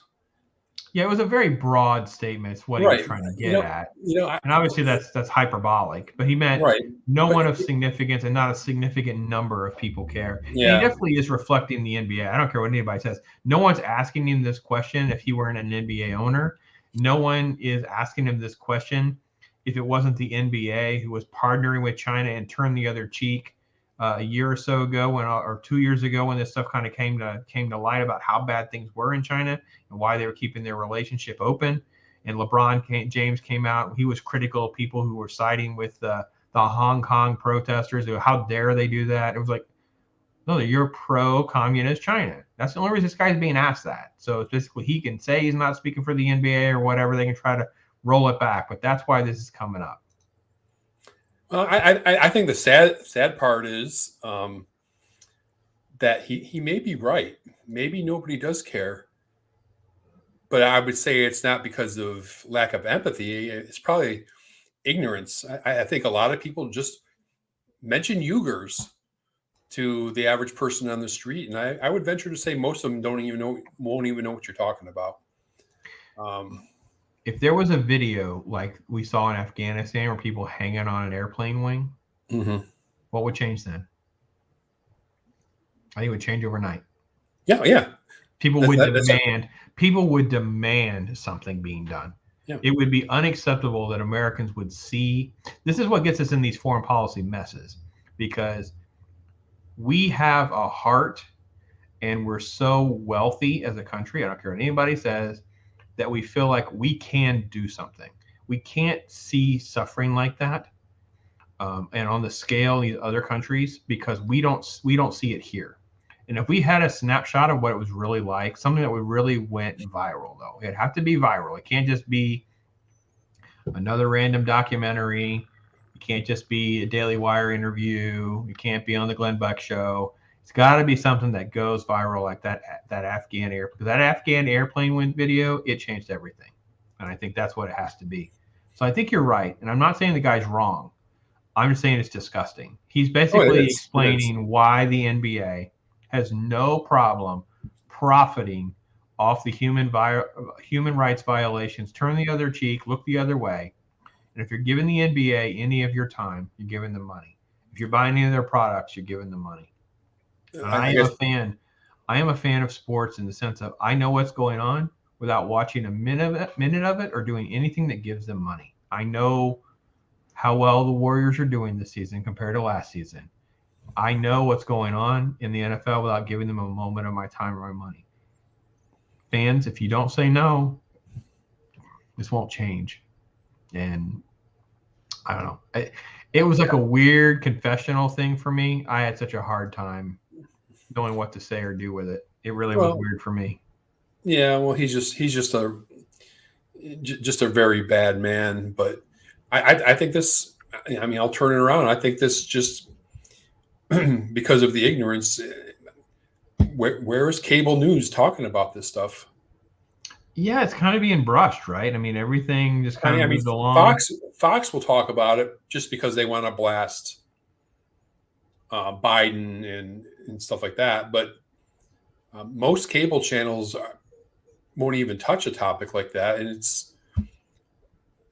Yeah, it was a very broad statement. It's what he was trying to get at. And obviously that's hyperbolic, but he meant no one of significance and not a significant number of people care. Yeah. And he definitely is reflecting the NBA. I don't care what anybody says. No one's asking him this question if he weren't an NBA owner. No one is asking him this question if it wasn't the NBA who was partnering with China and turned the other cheek a year or so ago, or 2 years ago, when this stuff kind of came to light about how bad things were in China and why they were keeping their relationship open. And James came out. He was critical of people who were siding with the Hong Kong protesters. How dare they do that? It was like, no, you're pro-communist China. That's the only reason this guy's being asked that. So it's basically, he can say he's not speaking for the NBA or whatever. They can try to roll it back, but that's why this is coming up. Well, I think the sad part is that he may be right. Maybe nobody does care. But I would say it's not because of lack of empathy. It's probably ignorance. I think a lot of people just mention Uyghurs to the average person on the street. And I would venture to say most of them won't even know what you're talking about. If there was a video like we saw in Afghanistan where people hanging on an airplane wing, what would change then? I think it would change overnight. Yeah. People would demand something being done. Yeah. It would be unacceptable that Americans would see. This is what gets us in these foreign policy messes, because we have a heart and we're so wealthy as a country. I don't care what anybody says, that we feel like we can do something. We can't see suffering like that, and on the scale of these other countries, because we don't see it here. And if we had a snapshot of what it was really like, something that would really went viral, though, it'd have to be viral. It can't just be another random documentary. It can't just be a Daily Wire interview. It can't be on the Glenn Beck show. It's got to be something that goes viral, like that Afghan airplane video. It changed everything, and I think that's what it has to be. So I think you're right, and I'm not saying the guy's wrong. I'm just saying it's disgusting. He's basically explaining why the NBA has no problem profiting off the human rights violations. Turn the other cheek, look the other way, and if you're giving the NBA any of your time, you're giving them money. If you're buying any of their products, you're giving them money. And I am a fan of sports in the sense of I know what's going on without watching a minute of it or doing anything that gives them money. I know how well the Warriors are doing this season compared to last season. I know what's going on in the NFL without giving them a moment of my time or my money. Fans, if you don't say no, this won't change. And I don't know. It was like a weird confessional thing for me. I had such a hard time knowing what to say or do with it. It really was weird for me. Yeah, well, he's just a very bad man. But I think this. I mean, I'll turn it around. I think this just because of the ignorance. Where is cable news talking about this stuff? Yeah, it's kind of being brushed, right? I mean, everything just kind of moves along. Fox will talk about it just because they want to blast Biden and stuff like that. But most cable channels won't even touch a topic like that. And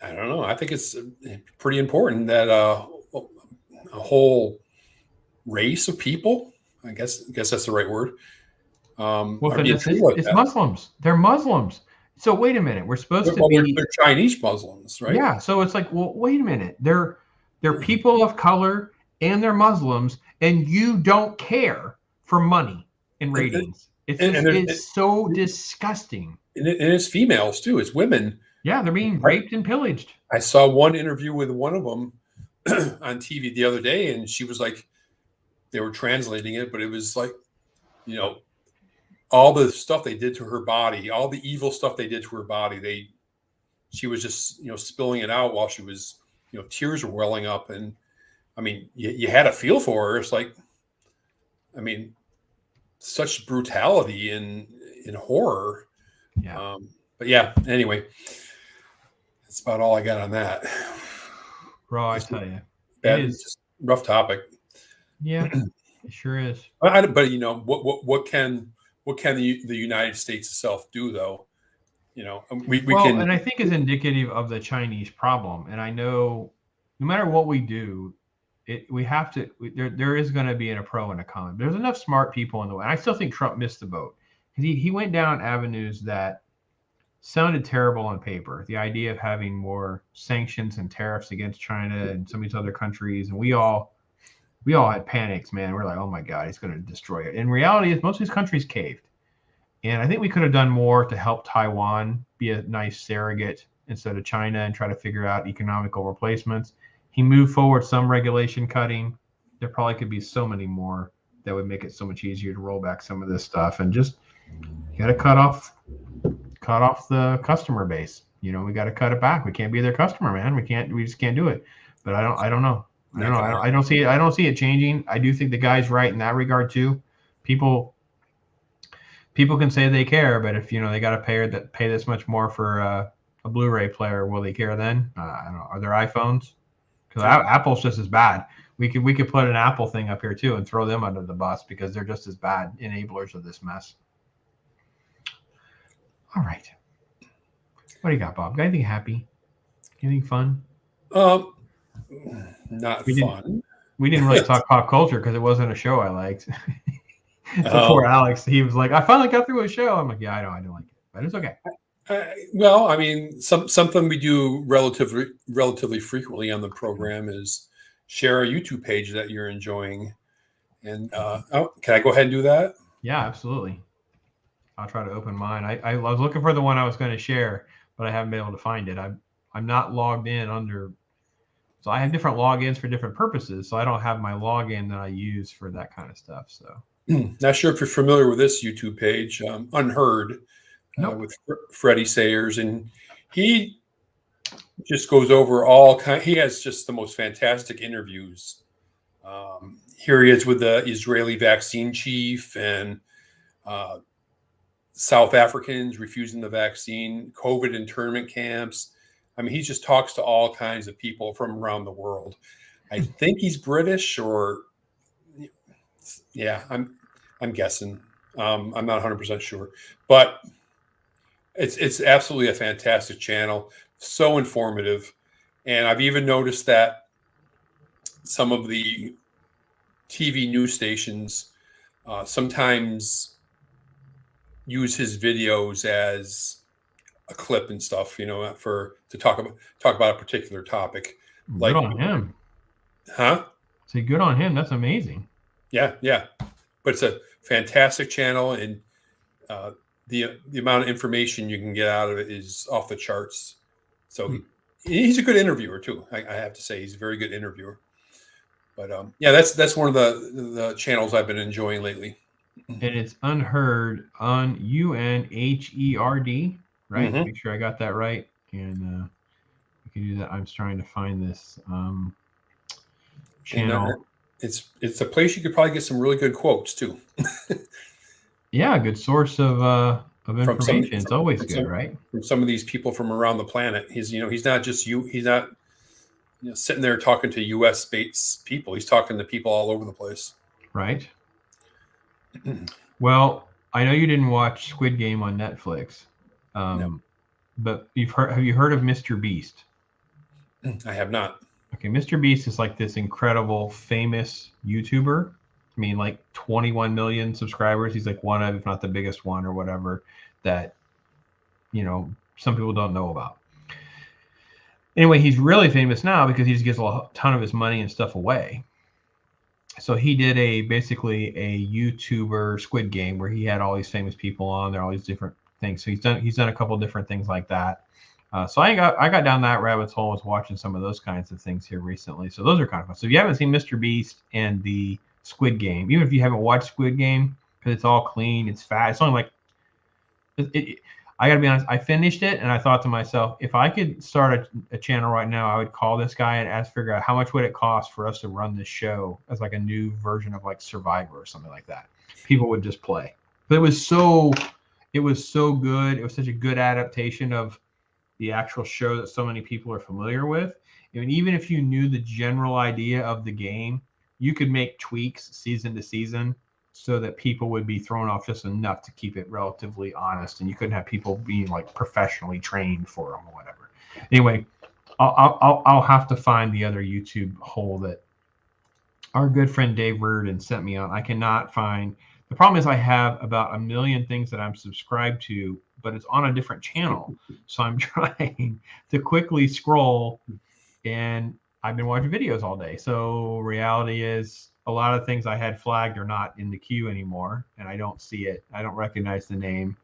I don't know. I think it's pretty important that a whole race of people, I guess that's the right word. It's Muslims. They're Muslims. So wait a minute. We're supposed to be. They're Chinese Muslims, right? Yeah. So it's like, well, wait a minute. They're people of color and they're Muslims, and you don't care for money and ratings. It's so disgusting. And it's females too. It's women. Yeah, they're being raped and pillaged. I saw one interview with one of them on TV the other day, and she was like, they were translating it, but it was like, you know, all the stuff they did to her body, all the evil stuff they did to her body. She was just, you know, spilling it out while she was, you know, tears were welling up. And I mean, you had a feel for her. It's like, I mean, such brutality and horror. Yeah. But yeah, anyway, that's about all I got on that. Bro, I tell you, it is just a rough topic. Yeah, it sure is. But you know, what can the United States itself do, though? You know, we can. And I think it's indicative of the Chinese problem. And I know, no matter what we do, we have to. There is going to be a pro and a con. There's enough smart people in the way. I still think Trump missed the boat because he went down avenues that sounded terrible on paper. The idea of having more sanctions and tariffs against China and some of these other countries, and we all had panics, man. We're like, oh my God, he's going to destroy it. In reality, most of these countries caved. And I think we could have done more to help Taiwan be a nice surrogate instead of China and try to figure out economical replacements. He moved forward some regulation cutting. There probably could be so many more that would make it so much easier to roll back some of this stuff. And just, you got to cut off the customer base. You know, we got to cut it back. We can't be their customer, man. We just can't do it. But I don't know. I don't see it changing. I do think the guy's right in that regard too. People can say they care, but if, you know, they got to pay this much more for a Blu-ray player, will they care then? I don't know. Are there iPhones? Because Apple's just as bad. We could put an Apple thing up here too and throw them under the bus because they're just as bad enablers of this mess. All right. What do you got, Bob? Got anything happy? Anything fun? Not fun. We didn't really talk pop culture because it wasn't a show I liked. Before Alex, he was like, I finally got through a show. I'm like, yeah, I know, I don't like it, but it's okay. Well, I mean, something we do relatively frequently on the program is share a YouTube page that you're enjoying. And can I go ahead and do that? Yeah, absolutely. I'll try to open mine. I was looking for the one I was going to share, but I haven't been able to find it. I'm not logged in under. So I have different logins for different purposes. So I don't have my login that I use for that kind of stuff. So. Not sure if you're familiar with this YouTube page, Unheard, with Freddie Sayers, and he just goes over all kind. He has just the most fantastic interviews. Here he is with the Israeli vaccine chief and South Africans refusing the vaccine, COVID internment camps. I mean, he just talks to all kinds of people from around the world. I think he's British or. Yeah, I'm guessing. I'm not 100% sure, but it's absolutely a fantastic channel. So informative, and I've even noticed that some of the TV news stations sometimes use his videos as a clip and stuff, you know, to talk about a particular topic. Good on him. Huh? Say good on him. That's amazing. Yeah. But it's a fantastic channel, and the amount of information you can get out of it is off the charts. So he's a good interviewer too. I have to say, he's a very good interviewer. But yeah, that's one of the channels I've been enjoying lately. And it's Unheard, UNHERD, right? Mm-hmm. Make sure I got that right. And you can do that. I'm trying to find this channel. And, it's a place you could probably get some really good quotes too. Yeah, good source of information. It's always good, right? From some of these people from around the planet. He's not just he's not sitting there talking to US based people. He's talking to people all over the place. Right. Well, I know you didn't watch Squid Game on Netflix. No. But have you heard of Mr. Beast? I have not. Okay, Mr. Beast is like this incredible, famous YouTuber. I mean, like 21 million subscribers. He's like one of, if not the biggest one or whatever, that, some people don't know about. Anyway, he's really famous now because he just gives a ton of his money and stuff away. So he did basically a YouTuber Squid Game where he had all these famous people on there, all these different things. So he's done a couple different things like that. So I got down that rabbit hole. I was watching some of those kinds of things here recently. So those are kind of fun. So if you haven't seen Mr. Beast and the Squid Game, even if you haven't watched Squid Game, because it's all clean, it's fat. It's only like I got to be honest. I finished it and I thought to myself, if I could start a channel right now, I would call this guy and figure out how much would it cost for us to run this show as like a new version of like Survivor or something like that. People would just play. But it was so good. It was such a good adaptation of the actual show that so many people are familiar with. I mean, even if you knew the general idea of the game, you could make tweaks season to season so that people would be thrown off just enough to keep it relatively honest, and you couldn't have people being like professionally trained for them or whatever. Anyway, I'll have to find the other YouTube hole that our good friend Dave Reardon sent me on. I cannot find. The problem is I have about 1 million things that I'm subscribed to, but it's on a different channel. So I'm trying to quickly scroll, and I've been watching videos all day. So reality is a lot of things I had flagged are not in the queue anymore, and I don't see it. I don't recognize the name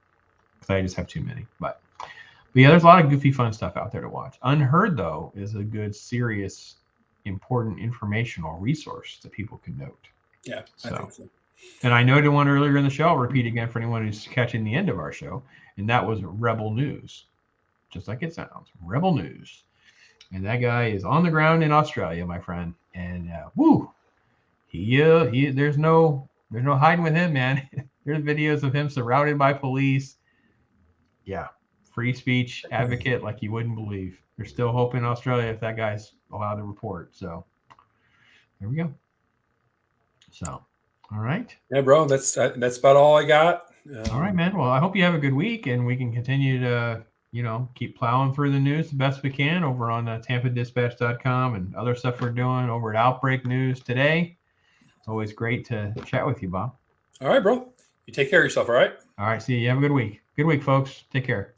because I just have too many. But yeah, there's a lot of goofy, fun stuff out there to watch. Unheard, though, is a good, serious, important informational resource that people can note. Yeah, I think so. And I noted one earlier in the show. I'll repeat again for anyone who's catching the end of our show, and that was Rebel News, just like it sounds, Rebel News. And that guy is on the ground in Australia, my friend. And there's no hiding with him, man. There's videos of him surrounded by police. Yeah, free speech advocate like you wouldn't believe. There's still hope in Australia if that guy's allowed to report. So there we go. So. All right. Yeah, bro. That's about all I got. All right, man. Well, I hope you have a good week, and we can continue to, keep plowing through the news the best we can over on TampaDispatch.com and other stuff we're doing over at Outbreak News today. It's always great to chat with you, Bob. All right, bro. You take care of yourself. All right. All right. See you. Have a good week. Good week, folks. Take care.